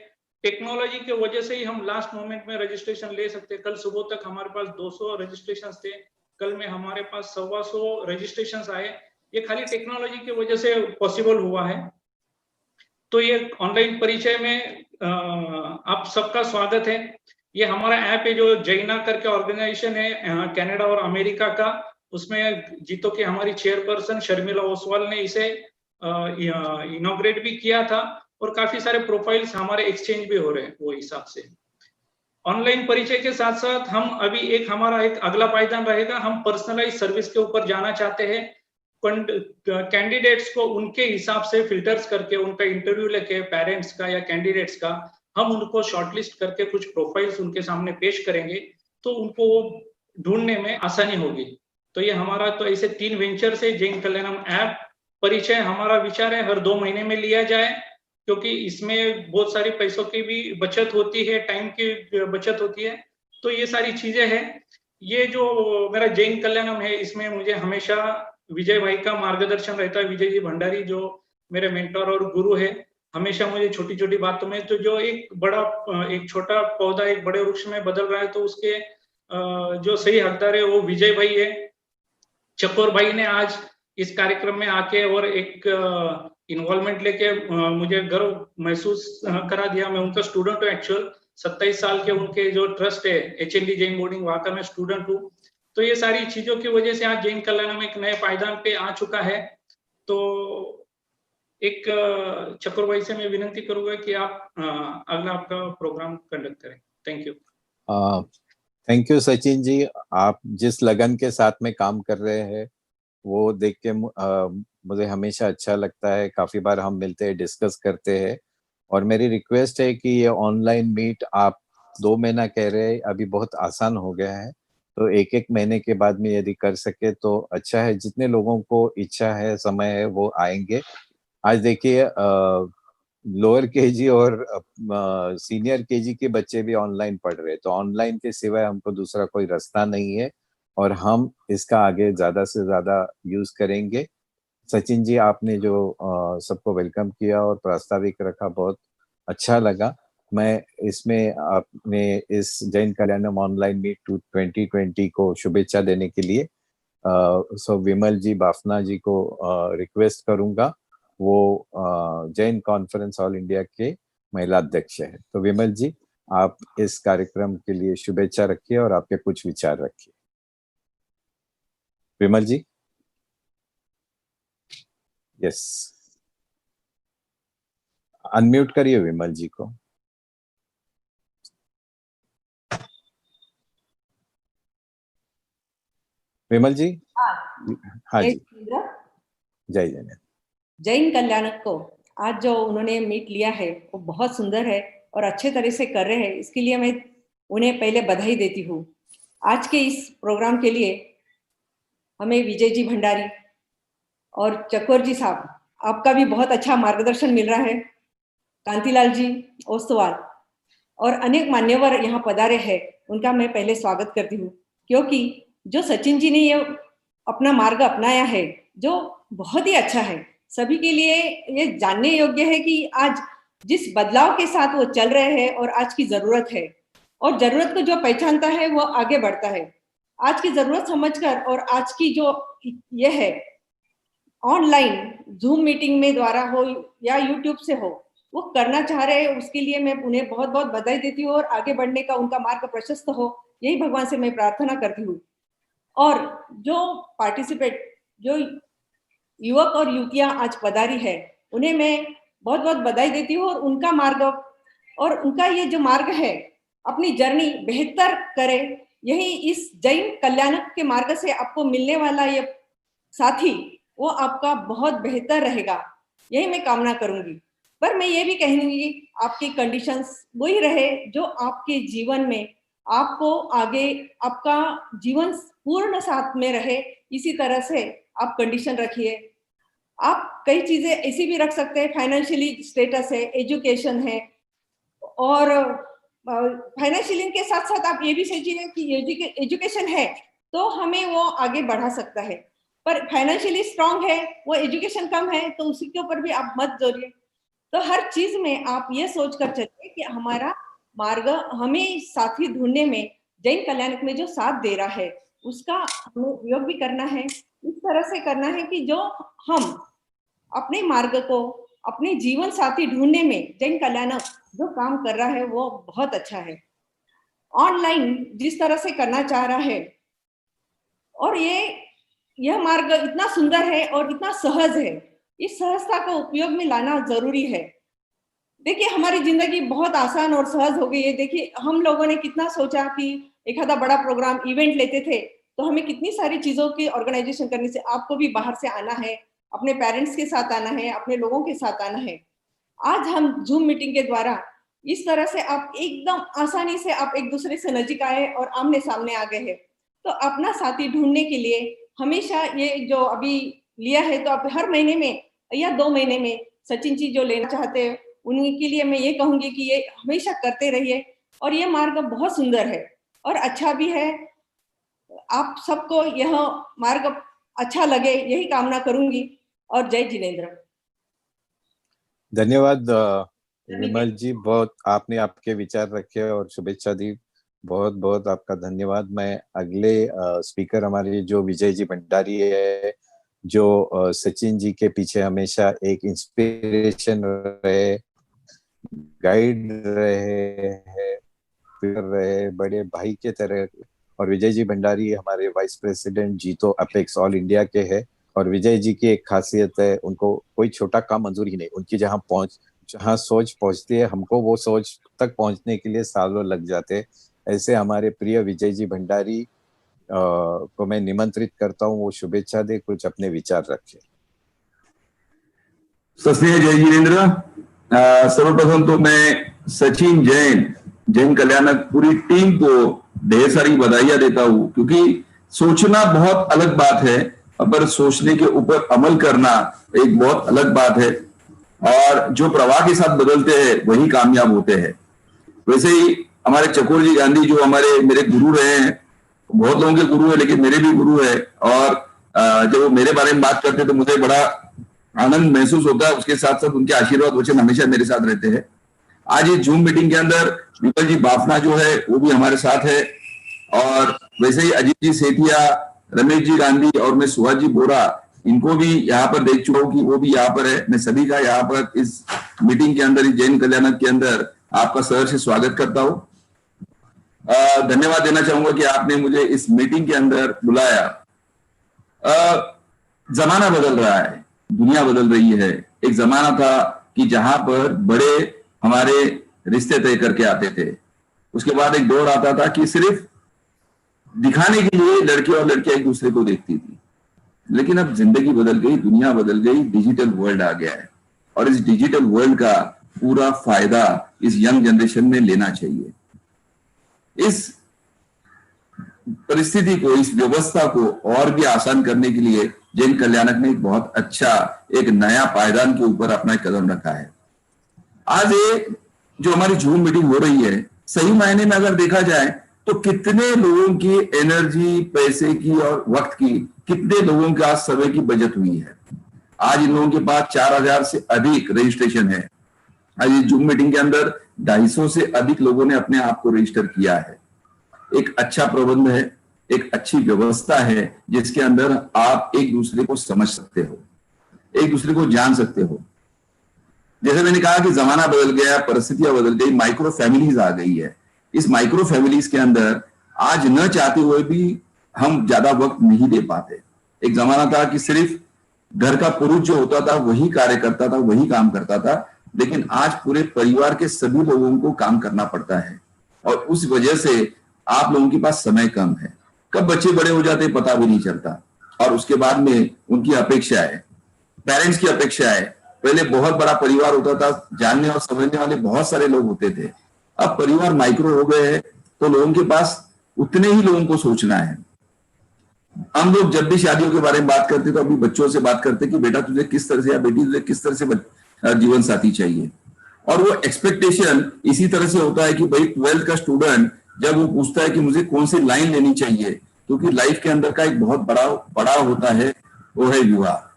टेक्नोलॉजी की वजह से ही हम लास्ट मोमेंट में रजिस्ट्रेशन ले सकते हैं। कल सुबह तक हमारे पास 200 रजिस्ट्रेशंस थे, कल में हमारे पास 125 रजिस्ट्रेशंस आए। ये खाली टेक्नोलॉजी की वजह से पॉसिबल हुआ है। तो ये ऑनलाइन परिचय में आप सबका स्वागत है। ये हमारा ऐप है जो जैना करके ऑर्गेनाइजेशन है कनाडा और अमेरिका का, उसमें जीतो के हमारी चेयरपर्सन शर्मिला ओसवाल ने इसे इनॉग्रेट भी किया था और काफी सारे प्रोफाइल्स हमारे एक्सचेंज भी हो रहे हैं वो हिसाब से। ऑनलाइन परिचय के साथ साथ हम अभी हमारा एक अगला पायदान रहेगा, हम पर्सनलाइज सर्विस के ऊपर जाना चाहते हैं। कैंडिडेट्स को उनके हिसाब से फिल्टर्स करके, उनका इंटरव्यू लेके, पेरेंट्स का या कैंडिडेट्स का, हम उनको शॉर्टलिस्ट करके कुछ प्रोफाइल्स उनके सामने पेश करेंगे, तो उनको वो ढूंढने में आसानी होगी। तो ये हमारा तो ऐसे 3 वेंचर्स है जैन कल्याणम ऐप। परिचय हमारा विचार है हर 2 महीने में लिया जाए, क्योंकि इसमें बहुत सारी पैसों की भी बचत होती है, टाइम की बचत होती है। तो ये सारी चीजें हैं। ये जो मेरा जैन कल्याणम है, इसमें मुझे हमेशा विजय भाई का मार्गदर्शन रहता है। विजय जी भंडारी जो मेरे मेंटर और गुरु है, हमेशा मुझे छोटी छोटी बातों में, तो जो एक छोटा पौधा एक बड़े वृक्ष में बदल रहा है, तो उसके जो सही हकदार है वो विजय भाई है। चकोर भाई ने आज इस कार्यक्रम में आके और एक इन्वॉल्वमेंट लेके मुझे गर्व महसूस करा दिया। मैं उनका स्टूडेंट हूँ एक्चुअल, 27 साल के उनके जो ट्रस्ट है HND जैन बोर्डिंग, वहां का मैं स्टूडेंट हूँ। तो ये सारी चीजों की वजह से आज जैन कल्याणम एक नए पायदान पे आ चुका है। तो एक चकोर भाई से मैं विनती करूंगा कि आप अगला आपका प्रोग्राम कंडक्ट करें। Thank you. Thank you Sachin ji, आप जिस लगन के साथ में काम कर रहे हैं वो देख के मुझे हमेशा अच्छा लगता है। काफी बार हम मिलते हैं, डिस्कस करते हैं। और मेरी रिक्वेस्ट है कि ये ऑनलाइन मीट आप 2 महीना कह रहे हैं, अभी बहुत आसान हो गया है, तो एक एक महीने के बाद में यदि कर सके तो अच्छा है। जितने लोगों को इच्छा है, समय है, वो आएंगे। आज देखिए लोअर केजी और सीनियर केजी के बच्चे भी ऑनलाइन पढ़ रहे हैं, तो ऑनलाइन के सिवाय हमको दूसरा कोई रास्ता नहीं है और हम इसका आगे ज्यादा से ज्यादा यूज करेंगे। सचिन जी, आपने जो सबको वेलकम किया और प्रास्ताविक रखा, बहुत अच्छा लगा। मैं इसमें आपने इस जैन कल्याणम ऑनलाइन मीट 2020 को शुभेच्छा देने के लिए सो विमल जी बाफना जी को रिक्वेस्ट करूंगा। वो जैन कॉन्फ्रेंस ऑल इंडिया के महिला अध्यक्ष है। तो विमल जी, आप इस कार्यक्रम के लिए शुभेच्छा रखिए और आपके कुछ विचार रखिए। विमल जी। यस, अनम्यूट करिए विमल जी को। विमल जी। हाँ जय जी, जिनेंद्र। जय जैन। जैन कल्याणक को आज जो उन्होंने मीट लिया है वो बहुत सुंदर है और अच्छे तरह से कर रहे हैं, इसके लिए मैं उन्हें पहले बधाई देती हूँ। आज के इस प्रोग्राम के लिए हमें विजय जी भंडारी और चकोर जी साहब, आपका भी बहुत अच्छा मार्गदर्शन मिल रहा है। कांतिलाल जी ओस्तवाल और अनेक मान्यवर यहाँ पधारे हैं, उनका मैं पहले स्वागत करती हूँ। क्योंकि जो सचिन जी ने ये अपना मार्ग अपनाया है जो बहुत ही अच्छा है, सभी के लिए ये जानने योग्य है कि आज जिस बदलाव के साथ वो चल रहे हैं और आज की जरूरत है, और जरूरत को जो पहचानता है वो आगे बढ़ता है। आज की जरूरत समझकर और आज की जो ये है ऑनलाइन जूम मीटिंग में द्वारा हो या यूट्यूब से हो, वो करना चाह रहे हैं, उसके लिए मैं उन्हें बहुत बहुत बधाई देती हूँ और आगे बढ़ने का उनका मार्ग प्रशस्त हो, यही भगवान से मैं प्रार्थना करती हूँ। और जो पार्टिसिपेट, जो युवक और युवतियां आज पधारी है, उन्हें मैं बहुत बहुत बधाई देती हूँ और उनका मार्ग और उनका ये जो मार्ग है अपनी जर्नी बेहतर करे, यही इस जैन कल्याणक के मार्ग से आपको मिलने वाला ये साथी वो आपका बहुत बेहतर रहेगा, यही मैं कामना करूंगी। पर मैं ये भी कहूंगी आपकी कंडीशंस वही रहे जो आपके जीवन में आपको आगे आपका जीवन पूर्ण साथ में रहे, इसी तरह से आप कंडीशन रखिए। आप कई चीजें ऐसी भी रख सकते हैं, फाइनेंशियली स्टेटस है, एजुकेशन है, और फाइनेंशियली के साथ साथ आप ये भी सोचिए कि एजुकेशन है तो हमें वो आगे बढ़ा सकता है, पर फाइनेंशियली स्ट्रांग है वो एजुकेशन कम है तो उसी के ऊपर भी आप मत जोड़िए। तो हर चीज में आप ये सोच कर चलिए कि हमारा मार्ग हमें साथी ढूंढने में जैन कल्याणक में जो साथ दे रहा है उसका हमें उपयोग भी करना है, इस तरह से करना है कि जो हम अपने मार्ग को अपने जीवन साथी ढूंढने में जैन कल्याणक जो काम कर रहा है वो बहुत अच्छा है। ऑनलाइन जिस तरह से करना चाह रहा है और यह मार्ग इतना सुंदर है और इतना सहज है, इस सहजता को उपयोग में लाना जरूरी है। देखिए हमारी जिंदगी बहुत आसान और सहज हो गई है। देखिए हम लोगों ने कितना सोचा कि एक आधा बड़ा प्रोग्राम इवेंट लेते थे तो हमें कितनी सारी चीजों की ऑर्गेनाइजेशन करने से, आपको भी बाहर से आना है, अपने पेरेंट्स के साथ आना है, अपने लोगों के साथ आना है। आज हम जूम मीटिंग के द्वारा इस तरह से आप एकदम आसानी से आप एक दूसरे से नजीक आए और आमने सामने आ गए हैं। तो अपना साथी ढूंढने के लिए हमेशा ये जो अभी लिया है तो आप हर महीने में या 2 महीने में सचिन जी जो लेना चाहते हैं उनके लिए मैं ये कहूंगी कि ये हमेशा करते रहिए और ये मार्ग बहुत सुंदर है और अच्छा भी है। आप सबको यह मार्ग अच्छा लगे यही कामना करूंगी और जय जिनेंद्र। धन्यवाद विमल जी, बहुत आपने आपके विचार रखे और शुभेच्छा दी, बहुत बहुत आपका धन्यवाद। मैं अगले स्पीकर हमारे जो विजय जी भंडारी है, जो सचिन जी के पीछे हमेशा एक इंस्पिरेशन रहे, गाइड रहे, बड़े भाई के तरह। और विजय जी भंडारी हमारे वाइस प्रेसिडेंट जीतो अपेक्स ऑल इंडिया के हैं। और विजय जी की एक खासियत है, उनको कोई छोटा काम मंजूर ही नहीं, उनकी जहाँ सोच पहुंचती है, हमको वो सोच तक पहुंचने के लिए सालों लग जाते। ऐसे हमारे प्रिय विजय जी भंडारी को मैं निमंत्रित करता हूँ, वो शुभेच्छा दे, कुछ अपने विचार रखे। सस्नेह जय जिनेन्द्र। सर्वप्रथम तो मैं सचिन जैन कल्याणक पूरी टीम को ढेर सारी बधाइयां देता हूं, क्योंकि सोचना बहुत अलग बात है, पर सोचने के ऊपर अमल करना एक बहुत अलग बात है, और जो प्रवाह के साथ बदलते हैं वही कामयाब होते हैं। वैसे ही हमारे चकोर जी गांधी जो मेरे गुरु रहे हैं, बहुत लोगों के गुरु है लेकिन मेरे भी गुरु है, और जब वो मेरे बारे में बात करते तो मुझे बड़ा आनंद महसूस होता है। उसके साथ साथ उनके आशीर्वाद वचन हमेशा मेरे साथ रहते हैं। आज इस जूम मीटिंग के अंदर विमल जी बाफना जो है वो भी हमारे साथ है, और वैसे ही अजीत जी सेठिया, रमेश जी गांधी और मैं सुहास जी बोरा, इनको भी यहाँ पर देख चुका हूँ कि वो भी यहाँ पर है। मैं सभी का यहाँ पर इस मीटिंग के अंदर, इस जैन कल्याणक के अंदर आपका सहर्ष स्वागत करता हूँ। धन्यवाद देना चाहूंगा कि आपने मुझे इस मीटिंग के अंदर बुलाया। जमाना बदल रहा है, दुनिया बदल रही है। एक जमाना था कि जहां पर बड़े हमारे रिश्ते तय करके आते थे, उसके बाद एक दौर आता था कि सिर्फ दिखाने के लिए लड़के और लड़कियां एक दूसरे को देखती थी। लेकिन अब जिंदगी बदल गई, दुनिया बदल गई, डिजिटल वर्ल्ड आ गया है, और इस डिजिटल वर्ल्ड का पूरा फायदा इस यंग जनरेशन में लेना चाहिए। इस परिस्थिति को, इस व्यवस्था को और भी आसान करने के लिए जैन कल्याणक ने एक बहुत अच्छा, एक नया पायदान के ऊपर अपना एक कदम रखा है। आज ये जो हमारी जूम मीटिंग हो रही है, सही मायने में अगर देखा जाए तो कितने लोगों की एनर्जी, पैसे की और वक्त की, कितने लोगों के आज समय की बचत हुई है। आज इन लोगों के पास 4000 से अधिक रजिस्ट्रेशन है। आज इस जूम मीटिंग के अंदर 250 से अधिक लोगों ने अपने आप को रजिस्टर किया है। एक अच्छा प्रबंध है, एक अच्छी व्यवस्था है, जिसके अंदर आप एक दूसरे को समझ सकते हो, एक दूसरे को जान सकते हो। जैसे मैंने कहा कि जमाना बदल गया, परिस्थितियां बदल गई, माइक्रो फैमिलीज आ गई है। इस माइक्रो फैमिलीज के अंदर आज न चाहते हुए भी हम ज्यादा वक्त नहीं दे पाते। एक जमाना था कि सिर्फ घर का पुरुष जो होता था वही कार्य करता था, वही काम करता था, लेकिन आज पूरे परिवार के सभी लोगों को काम करना पड़ता है, और उस वजह से आप लोगों के पास समय कम है। कब बच्चे बड़े हो जाते पता भी नहीं चलता, और उसके बाद में उनकी अपेक्षा है, पेरेंट्स की अपेक्षा है। पहले बहुत बड़ा परिवार होता था, जानने और समझने वाले बहुत सारे लोग होते थे। अब परिवार माइक्रो हो गए हैं, तो लोगों के पास उतने ही लोगों को सोचना है। हम लोग जब भी शादियों के बारे में बात करते तो अभी बच्चों से बात करते कि बेटा तुझे किस तरह से, या बेटी तुझे किस तरह से जीवन साथी चाहिए, और वो एक्सपेक्टेशन इसी तरह से होता है कि भाई 12th का स्टूडेंट जब वो पूछता है कि मुझे कौन सी लाइन लेनी चाहिए, क्योंकि लाइफ के अंदर का एक बहुत बड़ा पड़ाव होता है, वो है विवाह।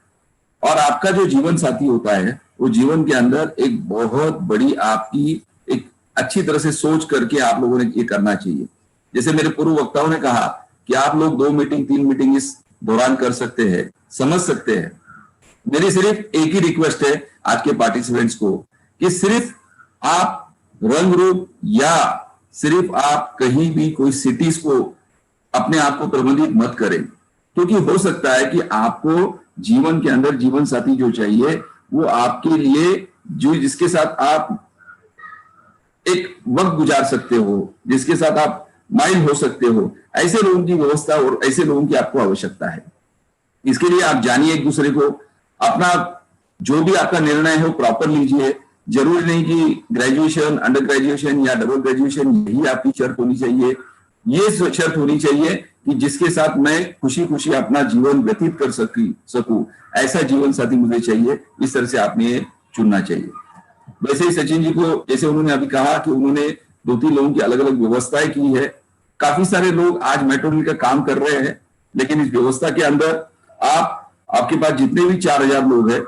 और आपका जो जीवन साथी होता है, वो जीवन के अंदर एक बहुत बड़ी आपकी एक अच्छी तरह से सोच करके आप लोगों ने ये करना चाहिए। जैसे मेरे पूर्व वक्ताओं ने कहा कि आप लोग 2 मीटिंग 3 मीटिंग इस दौरान कर सकते हैं, समझ सकते हैं। मेरी सिर्फ एक ही रिक्वेस्ट है आज के पार्टिसिपेंट्स को कि सिर्फ आप रंग रूप या सिर्फ आप कहीं भी कोई सिटीज को अपने आप को प्रबंधित मत करें, क्योंकि हो सकता है कि आपको जीवन के अंदर जीवन साथी जो चाहिए वो आपके लिए, जो जिसके साथ आप एक वक्त गुजार सकते हो, जिसके साथ आप माइंड हो सकते हो, ऐसे लोगों की व्यवस्था और ऐसे लोगों की आपको आवश्यकता है। इसके लिए आप जानिए एक दूसरे को, अपना जो भी आपका निर्णय है वो प्रॉपर लीजिए। जरूरी नहीं कि ग्रेजुएशन, अंडर ग्रेजुएशन या डबल ग्रेजुएशन यही आपकी शर्त होनी चाहिए। ये शर्त होनी चाहिए कि जिसके साथ मैं खुशी खुशी अपना जीवन व्यतीत कर सकूं, ऐसा जीवन साथी मुझे चाहिए। इस तरह से आपने ये चुनना चाहिए। वैसे ही सचिन जी को, जैसे उन्होंने अभी कहा कि उन्होंने 2-3 लोगों की अलग अलग व्यवस्थाएं की है। काफी सारे लोग आज मेट्रोमिल का काम कर रहे हैं, लेकिन इस व्यवस्था के अंदर आपके पास जितने भी 4000 लोग हैं,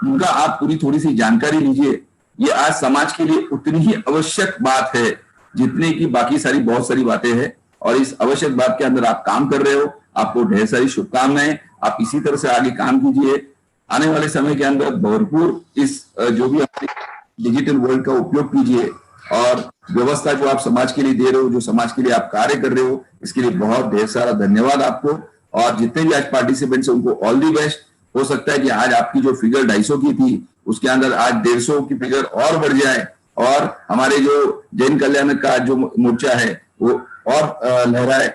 उनका आप पूरी थोड़ी सी जानकारी लीजिए। ये आज समाज के लिए उतनी ही आवश्यक बात है जितने की बाकी सारी बहुत सारी बातें हैं, और इस आवश्यक बात के अंदर आप काम कर रहे हो। आपको ढेर सारी शुभकामनाएं। आप इसी तरह से आगे काम कीजिए। आने वाले समय के अंदर भरपूर इस जो भी डिजिटल वर्ल्ड का उपयोग कीजिए, और व्यवस्था जो आप समाज के लिए दे रहे हो, जो समाज के लिए आप कार्य कर रहे हो, इसके लिए बहुत ढेर सारा धन्यवाद आपको। और जितने भी आज पार्टिसिपेंट्स हैं उनको ऑल दी बेस्ट। हो सकता है कि आज आपकी जो फिगर 250 की थी उसके अंदर आज 150 की फिगर और बढ़ जाए, और हमारे जो जैन कल्याण का जो मोर्चा है वो और लहराए।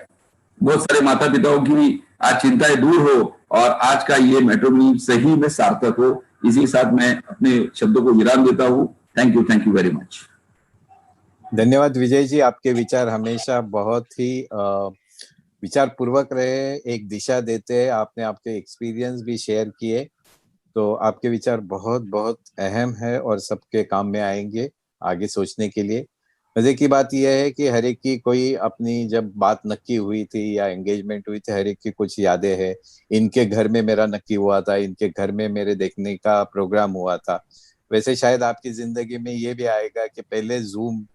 बहुत सारे माता पिताओं की भी आज चिंताएं दूर हो और आज का ये मैट्रिमोनी सही में सार्थक हो। इसी के साथ मैं अपने शब्दों को विराम देता हूँ। Thank you very much. धन्यवाद विजय जी, आपके विचार हमेशा बहुत ही विचार पूर्वक रहे, एक दिशा देते हैं। आपने आपके एक्सपीरियंस भी शेयर किए, तो आपके विचार बहुत बहुत अहम है और सबके काम में आएंगे आगे सोचने के लिए। मजे की बात यह है कि हर एक की कोई अपनी जब बात नक्की हुई थी या एंगेजमेंट हुई थी, हर एक की कुछ यादें हैं। इनके घर में मेरा नक्की हुआ था, इनके घर में मेरे देखने का प्रोग्राम हुआ था। वैसे शायद आपकी जिंदगी में ये भी आएगा कि पहले जूम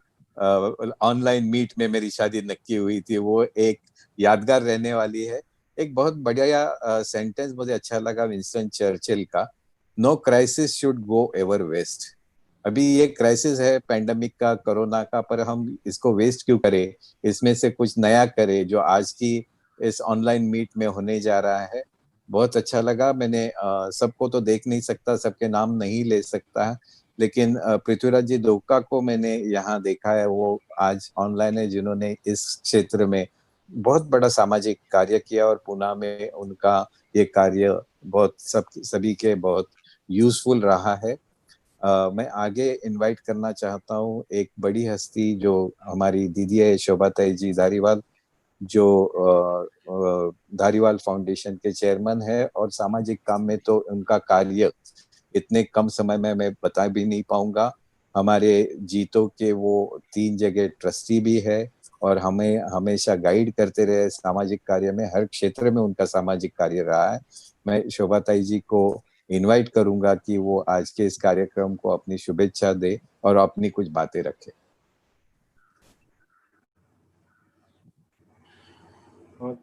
ऑनलाइन मीट में मेरी शादी नक्की हुई थी, वो एक यादगार रहने वाली है। एक बहुत बढ़िया सेंटेंस मुझे अच्छा लगा विंस्टन चर्चिल का, no crisis should go ever waste. अभी ये क्राइसिस है पैंडेमिक का, कोरोना का, पर हम इसको वेस्ट क्यों करें, इसमें से कुछ नया करें जो आज की इस ऑनलाइन मीट में होने जा रहा है। बहुत अच्छा लगा। मैंने सबको तो देख नहीं सकता, सबके नाम नहीं ले सकता, लेकिन पृथ्वीराज जी दोका को मैंने यहाँ देखा है। वो आज ऑनलाइन है, जिन्होंने इस क्षेत्र में बहुत बड़ा सामाजिक कार्य किया और पुणे में उनका ये कार्य बहुत सभी के बहुत यूजफुल रहा है। मैं आगे इनवाइट करना चाहता हूँ एक बड़ी हस्ती जो हमारी दीदी है, शोभाताई जी धारीवाल, जो धारीवाल फाउंडेशन के चेयरमैन है। और सामाजिक काम में तो उनका कार्य इतने कम समय में मैं बता भी नहीं पाऊंगा। हमारे जीतो के वो 3 जगह ट्रस्टी भी है और हमें हमेशा गाइड करते रहे सामाजिक कार्य में, हर क्षेत्र में उनका सामाजिक कार्य रहा है। मैं शोभाताई जी को इनवाइट करूंगा कि वो आज के इस कार्यक्रम को अपनी शुभेच्छा दे और अपनी कुछ बातें रखे।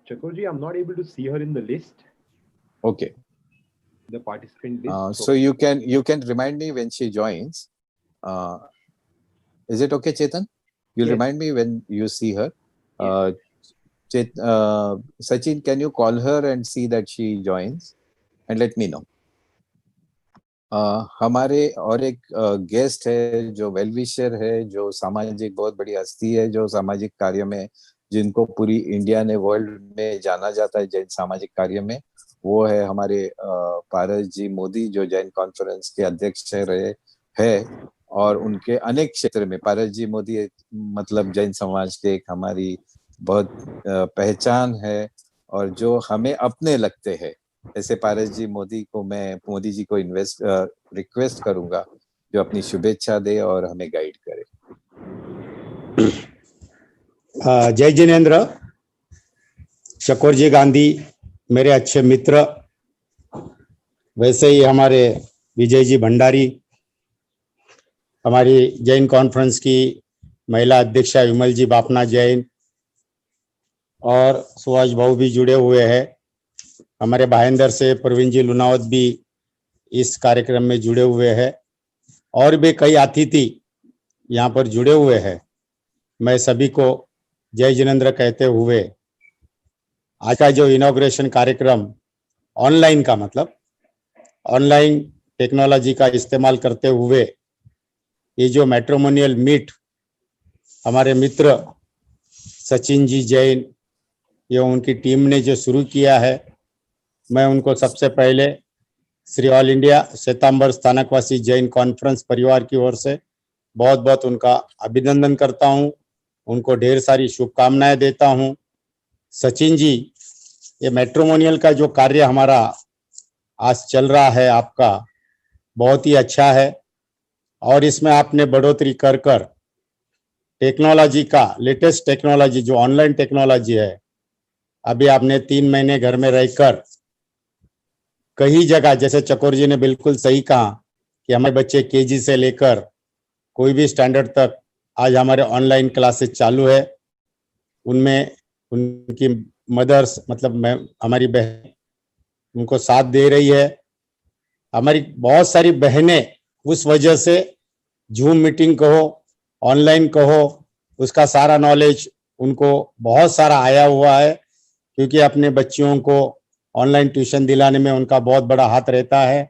Chakurji, I'm not able to see her in the list. Okay. The participant list. So you can remind me when she joins. Is it okay, Chetan? You'll Yes. remind me when you see her. Yes. Sachin, can you call her and see that she joins and let me know. हमारे और एक guest है जो well-wisher है, जो सामाजिक बहुत बड़ी हस्ती है, जो सामाजिक कार्य में, जिनको पूरी इंडिया ने वर्ल्ड में जाना जाता है जैन सामाजिक कार्य में, वो है हमारे पारस जी मोदी, जो जैन कॉन्फ्रेंस के अध्यक्ष रहे है। और उनके अनेक क्षेत्र में पारस जी मोदी मतलब जैन समाज के एक हमारी बहुत पहचान है और जो हमें अपने लगते हैं। ऐसे पारस जी मोदी को मैं मोदी जी को रिक्वेस्ट करूंगा जो अपनी शुभेच्छा दे और हमें गाइड करे। जय जिनेंद्र। चकोरजी गांधी मेरे अच्छे मित्र, वैसे ही हमारे विजय जी भंडारी, हमारी जैन कॉन्फ्रेंस की महिला अध्यक्षा विमल जी बापना जैन और सुभाष भाऊ भी जुड़े हुए हैं। हमारे भाईंदर से प्रवीण जी लुनावत भी इस कार्यक्रम में जुड़े हुए हैं और भी कई अतिथि यहाँ पर जुड़े हुए हैं। मैं सभी को जय जिनेंद्र कहते हुए आज का जो इनॉग्रेशन कार्यक्रम ऑनलाइन का, मतलब ऑनलाइन टेक्नोलॉजी का इस्तेमाल करते हुए ये जो मैट्रिमोनियल मीट हमारे मित्र सचिन जी जैन ये उनकी टीम ने जो शुरू किया है, मैं उनको सबसे पहले Shri All India Shwetambar Sthanakvasi Jain conference परिवार की ओर से बहुत बहुत उनका अभिनंदन करता हूं, उनको ढेर सारी शुभकामनाएं देता हूं। सचिन जी, ये मैट्रिमोनियल का जो कार्य हमारा आज चल रहा है आपका बहुत ही अच्छा है और इसमें आपने बढ़ोतरी कर टेक्नोलॉजी का, लेटेस्ट टेक्नोलॉजी जो ऑनलाइन टेक्नोलॉजी है, अभी आपने 3 महीने घर में रहकर कई जगह, जैसे चकोर जी ने बिल्कुल सही कहा कि हमारे बच्चे केजी से लेकर कोई भी स्टैंडर्ड तक आज हमारे ऑनलाइन क्लासेस चालू है। उनमें उनकी मदर्स, मतलब हमारी बहन उनको साथ दे रही है। हमारी बहुत सारी बहनें उस वजह से जूम मीटिंग कहो, ऑनलाइन कहो, उसका सारा नॉलेज उनको बहुत सारा आया हुआ है, क्योंकि अपने बच्चियों को ऑनलाइन ट्यूशन दिलाने में उनका बहुत बड़ा हाथ रहता है।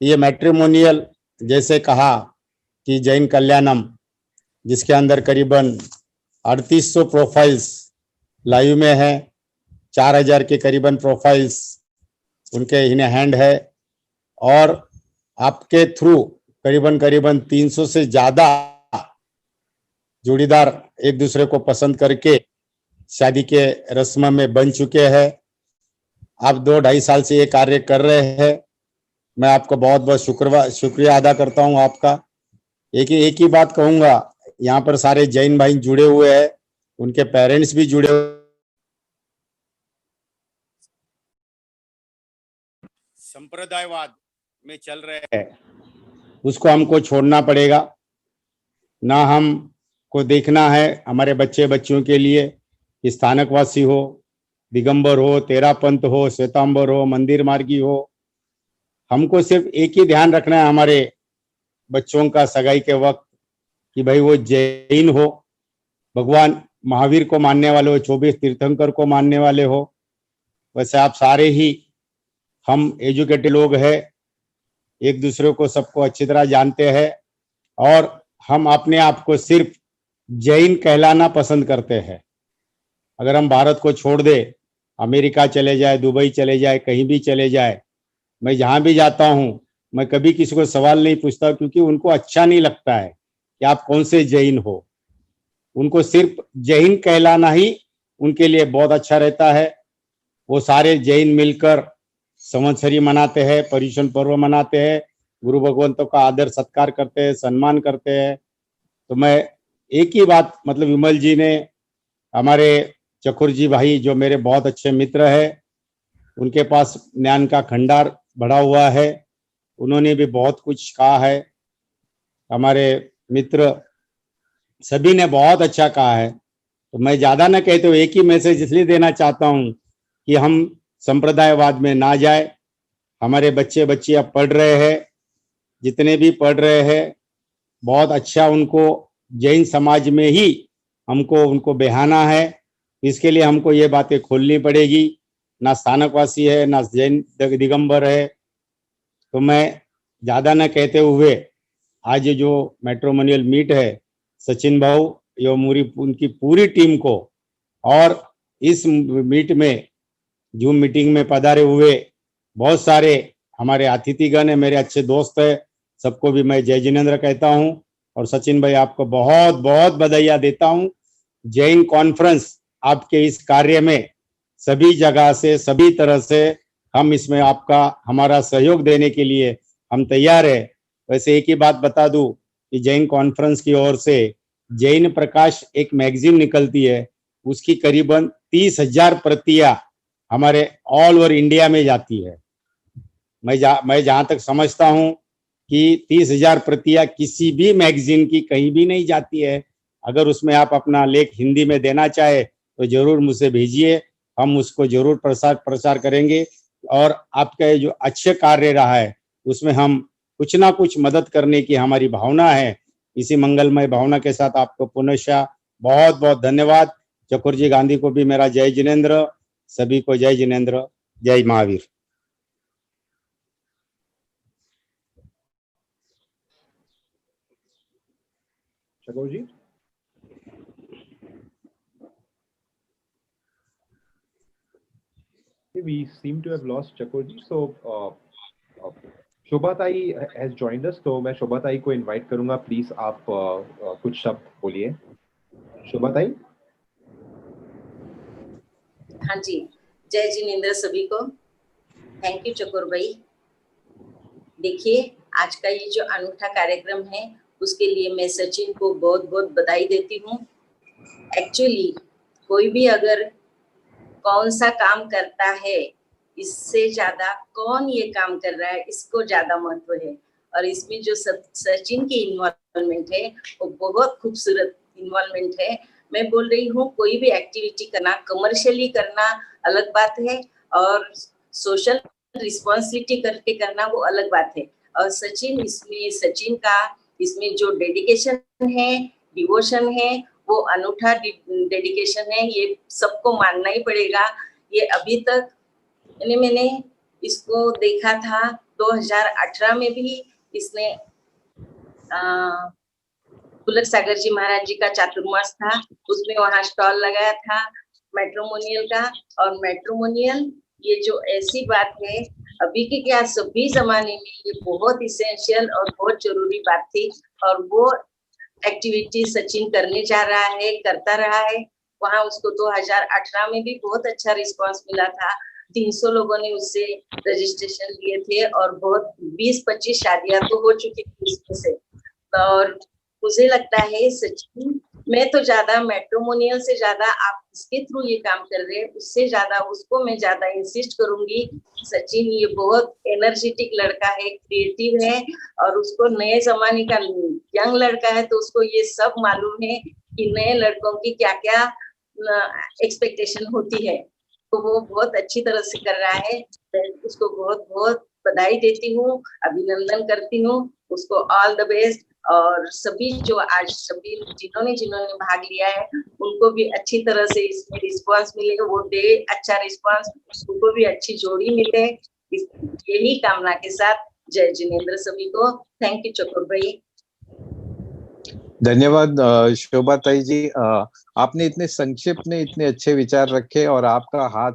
ये मैट्रिमोनियल, जैसे कहा कि जैन कल्याणम, जिसके अंदर करीबन 3800 प्रोफाइल्स लाइव में है, 4000 के करीबन प्रोफाइल्स उनके इन हैंड है और आपके थ्रू करीबन 300 से ज्यादा जोड़ीदार एक दूसरे को पसंद करके शादी के रस्म में बन चुके हैं। आप 2-2.5 साल से ये कार्य कर रहे हैं। मैं आपको बहुत बहुत शुक्रिया अदा करता हूं आपका। एक ही बात कहूंगा, यहाँ पर सारे जैन भाई जुड़े हुए हैं, उनके पेरेंट्स भी जुड़े हुए। संप्रदायवाद में चल रहे हैं, उसको हमको छोड़ना पड़ेगा। ना हमको देखना है हमारे बच्चे बच्चियों के लिए कि स्थानकवासी हो, दिगंबर हो, तेरापंथ हो, श्वेतांबर हो, मंदिर मार्गी हो। हमको सिर्फ एक ही ध्यान रखना है हमारे बच्चों का सगाई के वक्त कि भाई वो जैन हो, भगवान महावीर को मानने वाले हो, 24 तीर्थंकर को मानने वाले हो। वैसे आप सारे ही हम एजुकेटेड लोग हैं, एक दूसरे को सबको अच्छी तरह जानते हैं और हम अपने आप को सिर्फ जैन कहलाना पसंद करते हैं। अगर हम भारत को छोड़ दे, अमेरिका चले जाए, दुबई चले जाए, कहीं भी चले जाए, मैं जहां भी जाता हूं मैं कभी किसी को सवाल नहीं पूछता, क्योंकि उनको अच्छा नहीं लगता है कि आप कौन से जैन हो। उनको सिर्फ जैन कहलाना ही उनके लिए बहुत अच्छा रहता है। वो सारे जैन मिलकर संवत्सरी मनाते हैं, पर्युषण पर्व मनाते हैं, गुरु भगवंतों का आदर सत्कार करते हैं, सम्मान करते हैं। तो मैं एक ही बात, मतलब विमल जी ने, हमारे चकुर जी भाई जो मेरे बहुत अच्छे मित्र है, उनके पास ज्ञान का खंडार बढ़ा हुआ है, उन्होंने भी बहुत कुछ कहा है। हमारे मित्र सभी ने बहुत अच्छा कहा है। तो मैं ज्यादा न कहते हुए एक ही मैसेज इसलिए देना चाहता हूं कि हम संप्रदायवाद में ना जाए। हमारे बच्चे बच्चियां पढ़ रहे हैं, जितने भी पढ़ रहे हैं, बहुत अच्छा उनको जैन समाज में ही हमको उनको बेहाना है। इसके लिए हमको ये बातें खोलनी पड़ेगी। ना स्थानकवासी है, ना जैन दिगंबर है। तो मैं ज्यादा न कहते हुए आज जो मैट्रिमोनियल मीट है, सचिन भाऊ यो मूरी उनकी पूरी टीम को और इस मीट में जूम मीटिंग में पधारे हुए बहुत सारे हमारे अतिथिगण है, मेरे अच्छे दोस्त है, सबको भी मैं जय जिनेंद्र कहता हूं। और सचिन भाई आपको बहुत बहुत बधाइयां देता हूं। जैन कॉन्फ्रेंस आपके इस कार्य में सभी जगह से, सभी तरह से हम इसमें आपका हमारा सहयोग देने के लिए हम तैयार है। वैसे एक ही बात बता दूं कि जैन कॉन्फ्रेंस की ओर से जैन प्रकाश एक मैगजीन निकलती है, उसकी करीबन 30,000 प्रतियां हमारे ऑल ओवर इंडिया में जाती है। मैं जहां तक समझता हूं कि 30,000 प्रतियां किसी भी मैगजीन की कहीं भी नहीं जाती है। अगर उसमें आप अपना लेख हिंदी में देना चाहे तो जरूर मुझसे भेजिए, हम उसको जरूर प्रसार करेंगे। और आपका जो अच्छे कार्य रहा है उसमें हम कुछ ना कुछ मदद करने की हमारी भावना है। इसी मंगलमय भावना के साथ आपको पुनः बहुत बहुत धन्यवाद। चकुर जी गांधी को भी मेरा जय जिनेंद्र, सभी को जय जिनेंद्र, जय महावीर। चकोर जी, we seem to have lost Chakor ji. So शोभा ताई has joined us. तो मैं शोभा ताई को invite करूंगा. Please आप कुछ शब्द बोलिए. शोभा ताई. हाँ जी, जय जिनेंद्र सभी को। थैंक यू चकोर भाई। देखिए आज का ये जो अनूठा कार्यक्रम है उसके लिए मैं सचिन को बहुत बहुत बधाई देती हूँ। एक्चुअली कोई भी अगर कौन सा काम करता है, इससे ज्यादा कौन ये काम कर रहा है इसको ज्यादा महत्व है। और इसमें जो सचिन की इन्वॉल्वमेंट है वो बहुत खूबसूरत इन्वॉल्वमेंट है। मैं बोल रही हूँ कोई भी एक्टिविटी करना, कमर्शियली करना अलग बात है और सोशल रिस्पॉन्सिबिलिटी करके करना वो अलग बात है। और सचिन का इसमें जो डेडिकेशन है, डिवोशन है, वो अनूठा डेडिकेशन है, ये सबको मानना ही पड़ेगा। ये अभी तक मैंने इसको देखा था 2018 में भी इसने पुलक सागर जी महाराज जी का चातुर्मास था, उसमें वहां स्टॉल लगाया था। मैट्रिमोनियल का। और मैट्रिमोनियल ये जो ऐसी बात है अभी के क्या सभी जमाने में ये बहुत इसेंशियल और बहुत जरूरी बात थी, और वो एक्टिविटी सचिन करने जा रहा है, करता रहा है। वहाँ उसको 2018 में भी बहुत अच्छा रिस्पांस मिला था। 300 लोगों ने उससे रजिस्ट्रेशन लिए थे और बहुत 20-25 शादियां तो हो चुकी थी इसमें से। और मुझे लगता है सचिन, मैं तो ज्यादा मैट्रिमोनियल से ज्यादा आप इसके थ्रू ये काम कर रहे हैं, उससे ज्यादा उसको मैं ज्यादा इंसिस्ट करूंगी। सचिन ये बहुत एनर्जेटिक लड़का है, क्रिएटिव है, और उसको नए जमाने का यंग लड़का है, तो उसको ये सब मालूम है कि नए लड़कों की क्या क्या एक्सपेक्टेशन होती है। तो वो बहुत अच्छी तरह से कर रहा है। उसको बहुत बहुत बधाई देती हूँ, अभिनंदन करती हूँ, उसको ऑल द बेस्ट। और सभी जो आज सभी जिन्होंने भाग लिया है उनको भी अच्छी तरह से इसमें रिस्पांस मिले, वो दे अच्छा रिस्पांस, उनको भी अच्छी जोड़ी मिले, यही कामना के साथ जय जिनेंद्र सभी को। थैंक यू चकोर भाई। धन्यवाद शोभा ताई जी, आपने इतने संक्षिप्त में इतने अच्छे विचार रखे, और आपका हाथ,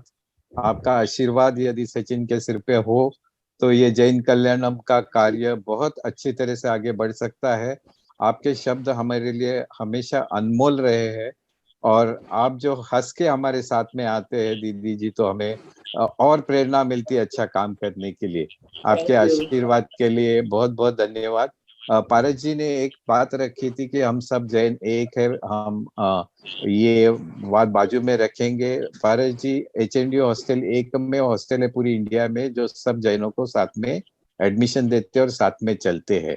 आपका आशीर्वाद यदि सचिन के सिर पे हो तो ये जैन कल्याणम का कार्य बहुत अच्छी तरह से आगे बढ़ सकता है। आपके शब्द हमारे लिए हमेशा अनमोल रहे हैं, और आप जो हंस के हमारे साथ में आते हैं दीदी जी, तो हमें और प्रेरणा मिलती है अच्छा काम करने के लिए। आपके आशीर्वाद के लिए बहुत बहुत धन्यवाद। पारस जी ने एक बात रखी थी कि हम सब जैन एक है, हम ये बात बाजू में रखेंगे। पारस जी, HND हॉस्टल एक में हॉस्टल है पूरी इंडिया में जो सब जैनों को साथ में एडमिशन देते हैं और साथ में चलते हैं।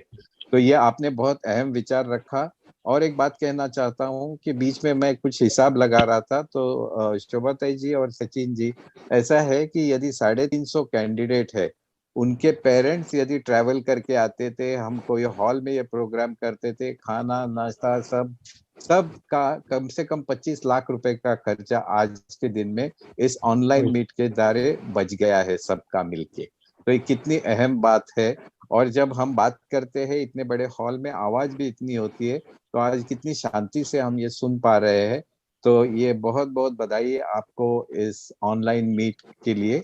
तो ये आपने बहुत अहम विचार रखा। और एक बात कहना चाहता हूँ कि बीच में मैं कुछ हिसाब लगा रहा था, तो शोभा ताई जी और सचिन जी, ऐसा है कि यदि 350 कैंडिडेट है, उनके पेरेंट्स यदि ट्रैवल करके आते थे, हम कोई हॉल में ये प्रोग्राम करते थे, खाना नाश्ता सब का कम से कम 25 लाख रुपए का खर्चा आज के दिन में इस ऑनलाइन मीट के द्वारा बच गया है सबका मिलके। तो ये कितनी अहम बात है। और जब हम बात करते हैं इतने बड़े हॉल में, आवाज भी इतनी होती है, तो आज कितनी शांति से हम ये सुन पा रहे हैं। तो ये बहुत बहुत बधाई आपको इस ऑनलाइन मीट के लिए।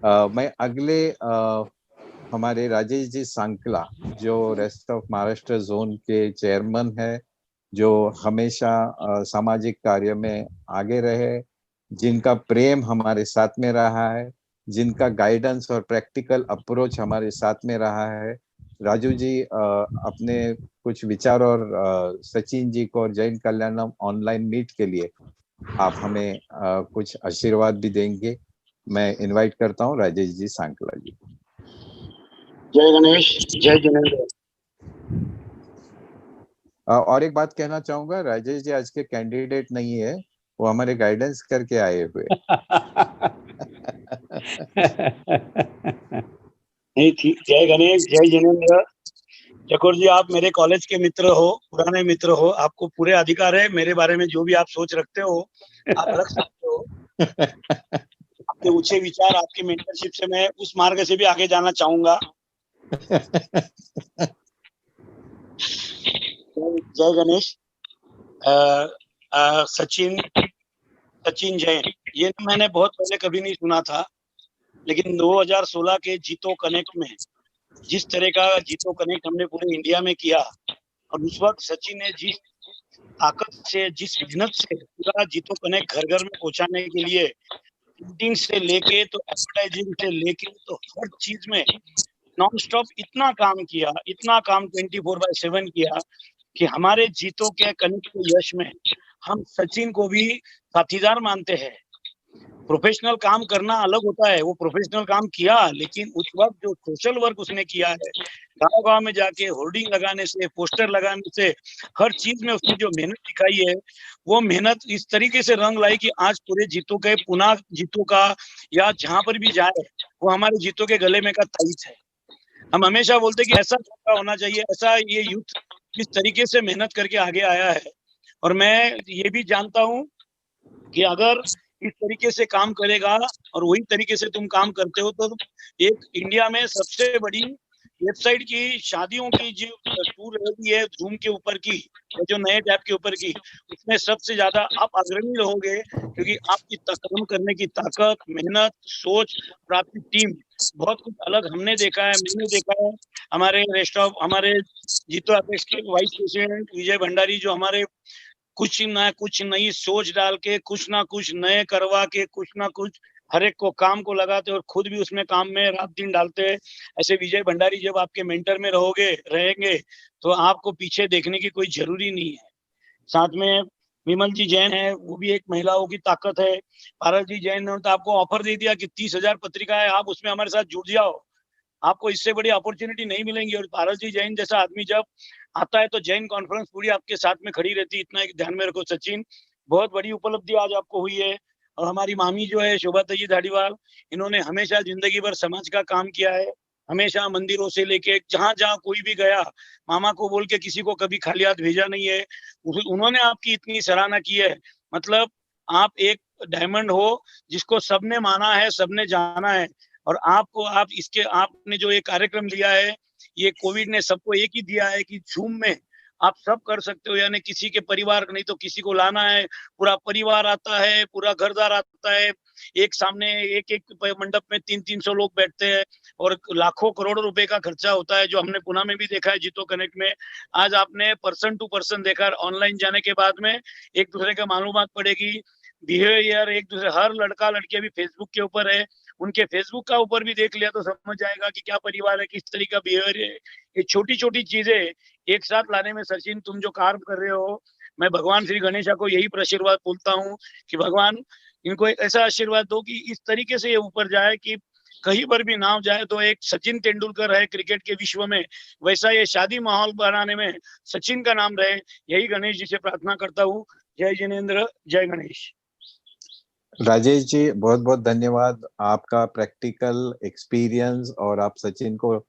मैं अगले हमारे राजेश जी सांकला, जो रेस्ट ऑफ महाराष्ट्र जोन के चेयरमैन है, जो हमेशा सामाजिक कार्य में आगे रहे, जिनका प्रेम हमारे साथ में रहा है, जिनका गाइडेंस और प्रैक्टिकल अप्रोच हमारे साथ में रहा है। राजू जी, अपने कुछ विचार और सचिन जी को और जैन कल्याणम ऑनलाइन मीट के लिए आप हमें कुछ आशीर्वाद भी देंगे। मैं इनवाइट करता हूँ राजेश जी सांकला जी। जय गणेश, जय जिनेंद्र। और एक बात कहना चाहूंगा, राजेश जी आज के कैंडिडेट नहीं है, वो हमारे गाइडेंस करके आए हुए। नहीं ठीक। जय गणेश, जय जिनेंद्र। चकोर जी, आप मेरे कॉलेज के मित्र हो, पुराने मित्र हो, आपको पूरे अधिकार है मेरे बारे में जो भी आप सोच रखते हो आप रख सकते हो। आपके ऊंचे विचार, आपकी मेंटरशिप से मैं उस मार्ग से भी आगे जाना चाहूंगा। जय गणेश। सचिन जैन, ये मैंने बहुत पहले कभी नहीं सुना था, लेकिन 2016 के जीतो कनेक्ट में जिस तरह का जीतो कनेक्ट हमने पूरे इंडिया में किया, और उस वक्त सचिन ने जिस ताकत से, जिस मेहनत से पूरा जीतो कनेक्ट घर घर में पहुंचाने के लिए, प्रिंटिंग से लेके तो एडवर्टाइजिंग से लेके तो हर चीज में नॉन स्टॉप इतना काम किया, इतना काम 24/7 किया कि हमारे जीतो के कनेक्ट के यश में हम सचिन को भी साथीदार मानते हैं। प्रोफेशनल काम करना अलग होता है, वो प्रोफेशनल काम किया, लेकिन उस वक्त जो सोशल वर्क उसने किया है, गांव-गांव में जाके होर्डिंग लगाने से, पोस्टर लगाने से, हर चीज में उसने जो मेहनत दिखाई है, वो मेहनत इस तरीके से रंग लाई कि आज पूरे जीतो के, पुनः जीतो का या जहां पर भी जाए वो हमारे जीतो के गले में का ताईज है। हम हमेशा बोलते कि ऐसा होना चाहिए, ऐसा ये यूथ किस तरीके से मेहनत करके आगे आया है। और मैं ये भी जानता हूँ कि अगर इस तरीके से काम करेगा और वही तरीके से तुम काम करते हो, तो एक इंडिया में सबसे बड़ी वेबसाइट की शादियों की जो टूर रहती है जूम के ऊपर की, जो नए टैब के ऊपर की, उसमें सबसे ज्यादा आप अग्रणी रहोगे, क्योंकि आपकी काम करने की ताकत, मेहनत, सोच और आपकी टीम बहुत कुछ अलग हमने देखा है, मैंने देखा है। हमारे जीतो अपेक्स के वाइस प्रेसिडेंट विजय भंडारी, जो हमारे कुछ नई सोच डाल के, कुछ ना कुछ नए करवा के, कुछ ना कुछ हर एक को काम को लगाते और खुद भी उसमें काम में रात दिन डालते हैं। ऐसे विजय भंडारी जब आपके मेंटर में रहेंगे तो आपको पीछे देखने की कोई जरूरी नहीं है। साथ में विमल जी जैन है, वो भी एक महिलाओं की ताकत है। पारस जी जैन ने तो आपको ऑफर दे दिया कि 30,000 पत्रिका है, आप उसमें हमारे साथ जुड़ जाओ, आपको इससे बड़ी अपॉर्चुनिटी नहीं मिलेंगी। और पारस जी जैन जैसा आदमी जब आता है तो जैन कॉन्फ्रेंस पूरी आपके साथ में खड़ी रहती है। इतना एक ध्यान में रखो सचिन, बहुत बड़ी उपलब्धि आज आपको हुई है। और हमारी मामी जो है शोभा जी धारीवाल, इन्होंने हमेशा जिंदगी भर समाज का काम किया है, हमेशा मंदिरों से लेके जहां जहां कोई भी गया, मामा को बोल के किसी को कभी खाली हाथ भेजा नहीं है। उन्होंने आपकी इतनी सराहना की है, मतलब आप एक डायमंड हो जिसको सबने माना है, सबने जाना है। और आपने जो ये कार्यक्रम लिया है, ये कोविड ने सबको एक ही दिया है कि जूम में आप सब कर सकते हो, यानी किसी के परिवार नहीं तो किसी को लाना है, पूरा परिवार आता है, पूरा घरदार आता है, एक सामने एक मंडप में 300 लोग बैठते हैं और लाखों करोड़ों रुपए का खर्चा होता है, जो हमने पुणे में भी देखा है जीतो कनेक्ट में। आज आपने पर्सन टू पर्सन देखा, ऑनलाइन जाने के बाद में एक दूसरे का मालूमात पड़ेगी, बिहेवियर एक दूसरे, हर लड़का लड़की भी फेसबुक के ऊपर है, उनके फेसबुक का ऊपर भी देख लिया तो समझ जाएगा कि क्या परिवार है, किस तरीके का बिहेवियर है। ये छोटी छोटी चीजें एक साथ लाने में सचिन तुम जो कार्य कर रहे हो, मैं भगवान श्री गणेशा को यही आशीर्वाद बोलता हूँ कि भगवान इनको एक ऐसा आशीर्वाद दो कि इस तरीके से ये ऊपर जाए कि कहीं पर भी नाम जाए तो एक सचिन तेंदुलकर है क्रिकेट के विश्व में, वैसा ये शादी माहौल बनाने में सचिन का नाम रहे। यही गणेश जी से प्रार्थना करता हूँ। जय जिनेंद्र, जय गणेश। राजेश जी बहुत बहुत धन्यवाद, आपका प्रैक्टिकल एक्सपीरियंस और आप सचिन को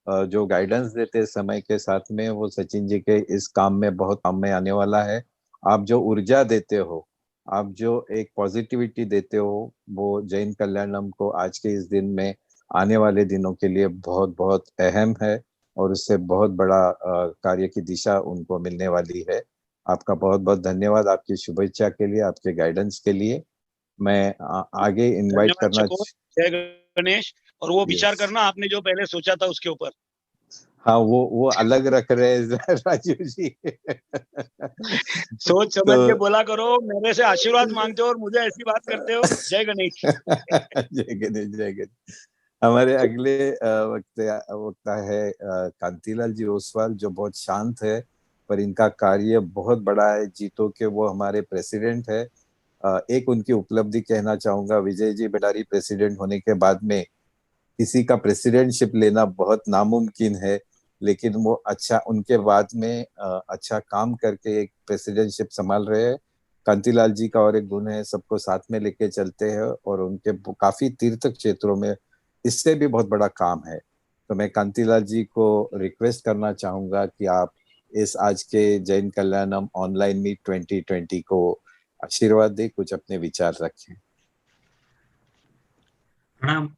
जो गाइडेंस देते समय के साथ में, वो सचिन जी के इस काम में बहुत काम में आने वाला है। आप जो ऊर्जा देते हो, आप जो एक पॉजिटिविटी देते हो, वो जैन कल्याणम को आज के इस दिन में आने वाले दिनों के लिए बहुत बहुत अहम है और उससे बहुत बड़ा कार्य की दिशा उनको मिलने वाली है। आपका बहुत बहुत धन्यवाद, आपकी शुभेच्छा के लिए, आपके गाइडेंस के लिए। मैं आगे इनवाइट करना। जय गणेश। और वो विचार करना आपने जो पहले सोचा था उसके ऊपर। हाँ, वो अलग रख रहे हैं राजू जी। सोच समझ के बोला करो, मेरे से आशीर्वाद मांगते हो और मुझे ऐसी बात करते हो। जय गणेश। जय गणेश, जय गणेश। हमारे अगले वक्ता है कांतिलाल जी ओसवाल, जो बहुत शांत है पर इनका कार्य बहुत बड़ा है जीतो के। वो हमारे प्रेसिडेंट है। एक उनकी उपलब्धि कहना चाहूंगा, विजय जी भंडारी प्रेसिडेंट होने के बाद में किसी का प्रेसिडेंटशिप लेना बहुत नामुमकिन है, लेकिन वो अच्छा उनके बाद में अच्छा काम करके एक प्रेसिडेंटशिप संभाल रहे हैं। कांतिलाल जी का और एक गुण है, सबको साथ में लेके चलते हैं और उनके काफी तीर्थ क्षेत्रों में इससे भी बहुत बड़ा काम है। तो मैं कांतिलाल जी को रिक्वेस्ट करना चाहूंगा कि आप इस आज के जैन कल्याणम ऑनलाइन मीट 2020 को आशीर्वाद दे, कुछ अपने विचार रखें। प्रणाम।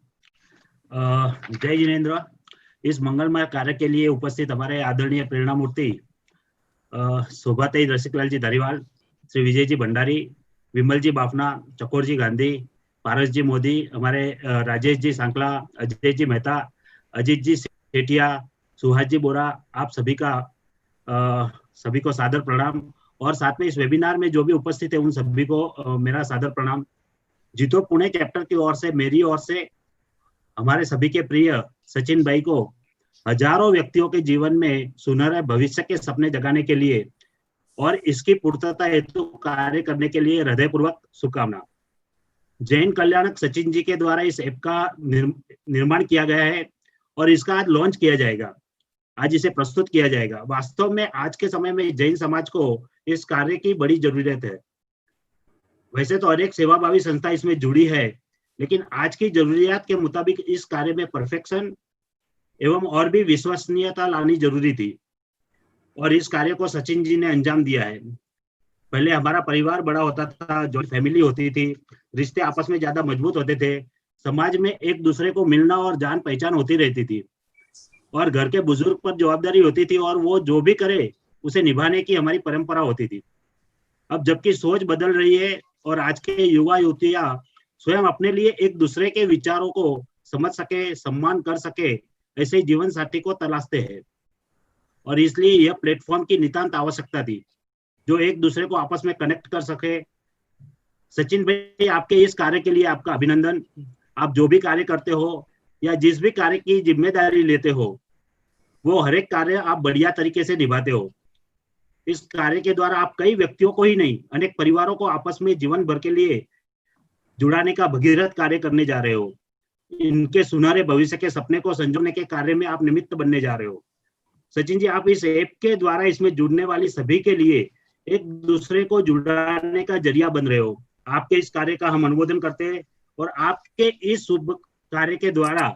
जय जिनेंद्र। इस मंगलमय कार्य के लिए उपस्थित हमारे आदरणीय प्रेरणा मूर्ति शोभाताई रसिकलाल जी धारीवाल, श्री विजय जी भंडारी, विमल जी बाफना, चकोर जी गांधी, पारस जी मोदी, हमारे राजेश जी सांकला, अजय जी मेहता, अजीत जी सेठिया, सुहास जी बोरा, आप सभी को सादर प्रणाम। और साथ में इस वेबिनार में जो भी उपस्थित है उन सभी को मेरा सादर प्रणाम। जीतो पुणे चैप्टर की ओर से, मेरी ओर से, हमारे सभी के प्रिय सचिन भाई को हजारों व्यक्तियों के जीवन में सुनहरे भविष्य के सपने जगाने के लिए और इसकी पूर्तता हेतु कार्य करने के लिए हृदयपूर्वक शुभकामना। जैन कल्याणक सचिन जी के द्वारा इस ऐप का निर्माण किया गया है और इसका आज लॉन्च किया जाएगा, आज इसे प्रस्तुत किया जाएगा। वास्तव में आज के समय में जैन समाज को इस कार्य की बड़ी जरूरत है। वैसे तो हर एक सेवाभावी संस्था इसमें जुड़ी है, लेकिन आज की जरूरियात के मुताबिक इस कार्य में परफेक्शन एवं और भी विश्वसनीयता लानी जरूरी थी और इस कार्य को सचिन जी ने अंजाम दिया है। पहले हमारा परिवार बड़ा होता था, जॉइंट फैमिली होती थी, रिश्ते आपस में ज्यादा मजबूत होते थे, समाज में एक दूसरे को मिलना और जान पहचान होती रहती थी। और घर के बुजुर्ग पर जवाबदारी होती थी और वो जो भी करे उसे निभाने की हमारी परंपरा होती थी। अब जबकि सोच बदल रही है और आज के युवा युवतियां स्वयं अपने लिए एक दूसरे के विचारों को समझ सके, सम्मान कर सके, ऐसे जीवन साथी को तलाशते हैं। और इसलिए यह प्लेटफॉर्म की नितांत आवश्यकता थी जो एक दूसरे को आपस में कनेक्ट कर सके। सचिन भाई, आपके इस कार्य के लिए आपका अभिनंदन। आप जो भी कार्य करते हो या जिस भी कार्य की जिम्मेदारी लेते हो, वो हर एक कार्य आप बढ़िया तरीके से निभाते हो। इस कार्य के द्वारा आप कई व्यक्तियों को ही नहीं, अनेक परिवारों को आपस में जीवन भर के लिए जुड़ाने का भगीरथ कार्य करने जा रहे हो। इनके सुनहरे भविष्य के सपने को संजोने के कार्य में आप निमित्त बनने जा रहे हो। सचिन जी, आप इस ऐप के द्वारा इसमें जुड़ने वाली सभी के लिए एक दूसरे को जुड़ाने का जरिया बन रहे हो। आपके इस कार्य का हम अनुमोदन करते हैं और आपके इस शुभ कार्य के द्वारा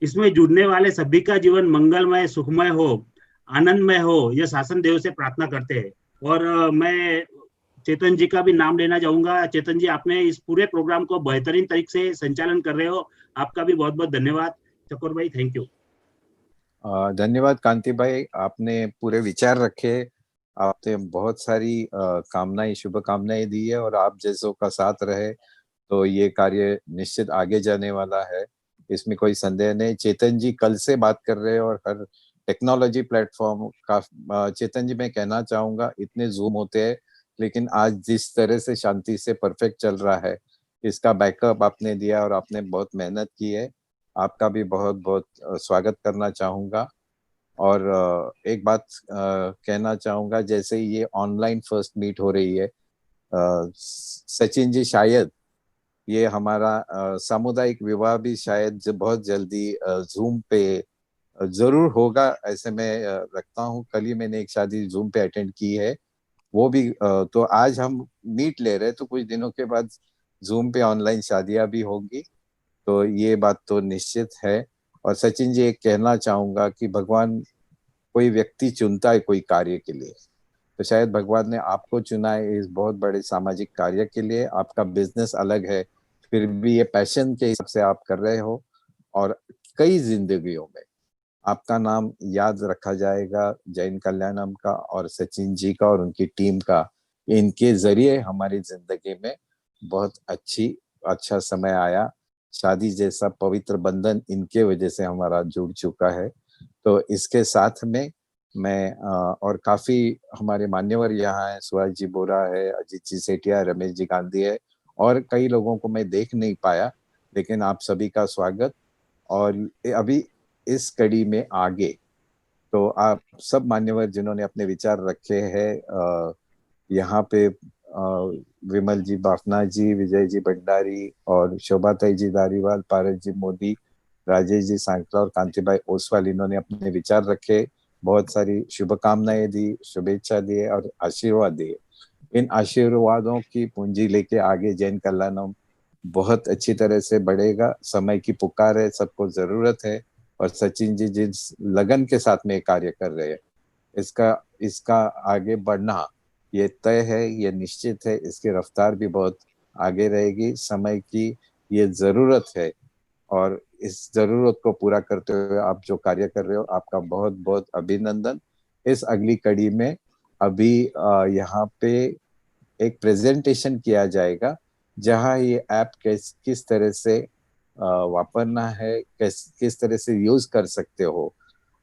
इसमें जुड़ने वाले सभी का जीवन मंगलमय, सुखमय हो, आनंदमय हो, यह शासन देव से प्रार्थना करते हैं। और मैं चेतन जी का भी नाम लेना चाहूंगा। चेतन जी, आपने इस पूरे प्रोग्राम को बेहतरीन तरीके से संचालन कर रहे हो, आपका भी बहुत बहुत धन्यवाद। चकोर भाई, थैंक यू। धन्यवाद कांति भाई, आपने पूरे विचार रखे, आपने बहुत सारी कामनाएं, शुभकामनाएं दी है और आप जैसों का साथ रहे तो ये कार्य निश्चित आगे जाने वाला है, इसमें कोई संदेह नहीं। चेतन जी कल से बात कर रहे हैं और हर टेक्नोलॉजी प्लेटफॉर्म का, चेतन जी मैं कहना चाहूंगा, इतने जूम होते हैं लेकिन आज जिस तरह से शांति से परफेक्ट चल रहा है, इसका बैकअप आपने दिया और आपने बहुत मेहनत की है। आपका भी बहुत बहुत स्वागत करना चाहूंगा। और एक बात कहना चाहूंगा, जैसे ये ऑनलाइन फर्स्ट मीट हो रही है, सचिन जी शायद ये हमारा सामुदायिक विवाह भी शायद बहुत जल्दी जूम पे जरूर होगा, ऐसे मैं रखता हूँ। कल ही मैंने एक शादी जूम पे अटेंड की है, वो भी तो आज हम मीट ले रहे हैं तो कुछ दिनों के बाद जूम पे ऑनलाइन शादियां भी होंगी, तो ये बात तो निश्चित है। और सचिन जी, एक कहना चाहूंगा कि भगवान कोई व्यक्ति चुनता है कोई कार्य के लिए, तो शायद भगवान ने आपको चुना है इस बहुत बड़े सामाजिक कार्य के लिए। आपका बिजनेस अलग है, फिर भी ये पैशन के हिसाब से आप कर रहे हो और कई जिंदगियों में आपका नाम याद रखा जाएगा, जैन कल्याणम का और सचिन जी का और उनकी टीम का। इनके जरिए हमारी जिंदगी में बहुत अच्छा समय आया, शादी जैसा पवित्र बंधन इनके वजह से हमारा जुड़ चुका है। तो इसके साथ में मैं और काफी हमारे मान्यवर यहाँ है, सुभाष जी बोरा है, अजीत जी सेठिया, रमेश जी गांधी है और कई लोगों को मैं देख नहीं पाया, लेकिन आप सभी का स्वागत। और अभी इस कड़ी में आगे तो आप सब मान्यवर जिन्होंने अपने विचार रखे हैं यहाँ पे, विमल जी बाफना जी, विजय जी भंडारी और शोभाताई जी धारीवाल, पारस जी मोदी, राजेश जी सांकला और कांतिभाई ओसवाल, इन्होंने अपने विचार रखे, बहुत सारी शुभकामनाएं दी, शुभेच्छा दिए और आशीर्वाद दिए। इन आशीर्वादों की पूंजी लेके आगे जैन कल्याणम बहुत अच्छी तरह से बढ़ेगा। समय की पुकार है, सबको जरूरत है और सचिन जी जिस लगन के साथ में कार्य कर रहे हैं, इसका आगे बढ़ना ये तय है, ये निश्चित है। इसकी रफ्तार भी बहुत आगे रहेगी, समय की ये जरूरत है और इस जरूरत को पूरा करते हुए आप जो कार्य कर रहे हो, आपका बहुत बहुत अभिनंदन। इस अगली कड़ी में अभी यहाँ पे एक प्रेजेंटेशन किया जाएगा जहाँ ये ऐप किस तरह से वापरना है, किस तरह से यूज कर सकते हो।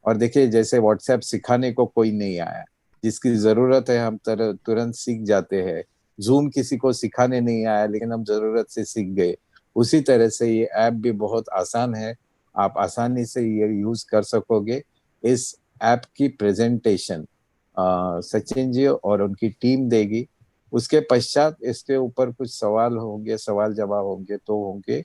और देखिए, जैसे व्हाट्सएप सिखाने को कोई नहीं आया, जिसकी जरूरत है हम तुरंत सीख जाते हैं। जूम किसी को सिखाने नहीं आया लेकिन हम जरूरत से सीख गए। उसी तरह से ये ऐप भी बहुत आसान है, आप आसानी से ये यूज कर सकोगे। इस ऐप की प्रेजेंटेशन सचिन जी और उनकी टीम देगी, उसके पश्चात इसके ऊपर कुछ सवाल होंगे, सवाल जवाब होंगे तो होंगे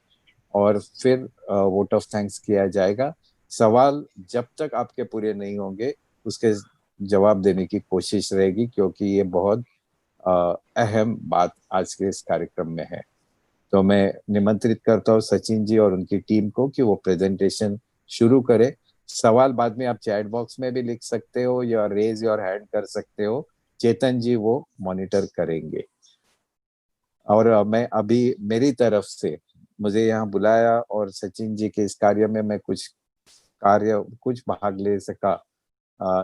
और फिर वोट ऑफ थैंक्स किया जाएगा। सवाल जब तक आपके पूरे नहीं होंगे उसके जवाब देने की कोशिश रहेगी, क्योंकि ये बहुत अहम बात आज के इस कार्यक्रम में है। तो मैं निमंत्रित करता हूँ सचिन जी और उनकी टीम को कि वो प्रेजेंटेशन शुरू करे। सवाल बाद में आप चैट बॉक्स में भी लिख सकते हो या रेज योर हैंड कर सकते हो, चेतन जी वो मॉनिटर करेंगे। और मैं अभी मेरी तरफ से मुझे यहाँ बुलाया और सचिन जी के इस कार्य में मैं कुछ कार्य कुछ भाग ले सका,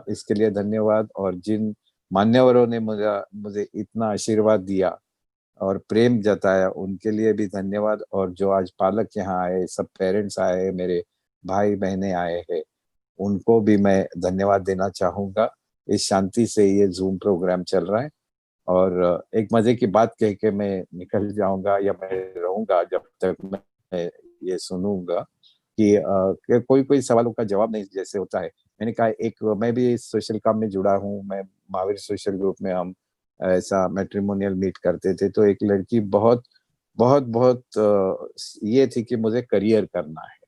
इसके लिए धन्यवाद। और जिन मान्यवरों ने मुझे इतना आशीर्वाद दिया और प्रेम जताया, उनके लिए भी धन्यवाद। और जो आज पालक यहाँ आए, सब पेरेंट्स आए, मेरे भाई बहनें आए हैं, उनको भी मैं धन्यवाद देना चाहूंगा। इस शांति से ये जूम प्रोग्राम चल रहा है। और एक मजे की बात कह के मैं निकल जाऊंगा, या मैं रहूंगा जब तक मैं ये सुनूंगा कि कोई कोई सवालों का जवाब नहीं जैसे होता है। मैंने कहा, मैं भी इस सोशल काम में जुड़ा हूँ, मैं महावीर सोशल ग्रुप में हम ऐसा मैट्रिमोनियल मीट करते थे। तो एक लड़की बहुत बहुत बहुत ये थी कि मुझे करियर करना है,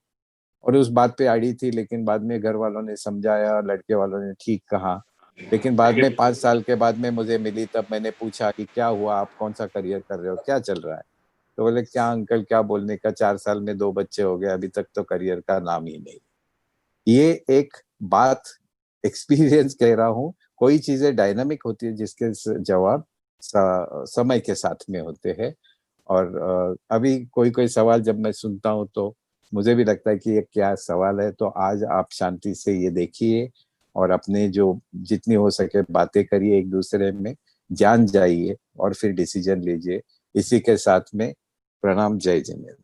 और उस बात पे अड़ी थी। लेकिन बाद में घर वालों ने समझाया, लड़के वालों ने ठीक कहा। लेकिन बाद में 5 साल के बाद में मुझे मिली, तब मैंने पूछा कि क्या हुआ, आप कौन सा करियर कर रहे हो, क्या चल रहा है? तो बोले, क्या अंकल क्या बोलने का, 4 साल में 2 बच्चे हो गए, अभी तक तो करियर का नाम ही नहीं। ये एक बात एक्सपीरियंस कह रहा हूँ। कोई चीजें डायनामिक होती है जिसके जवाब समय के साथ में होते हैं। और अभी कोई कोई सवाल जब मैं सुनता हूँ तो मुझे भी लगता है कि ये क्या सवाल है। तो आज आप शांति से ये देखिए और अपने जो जितनी हो सके बातें करिए, एक दूसरे में जान जाइए और फिर डिसीजन लीजिए। इसी के साथ में प्रणाम, जय जिनेंद्र।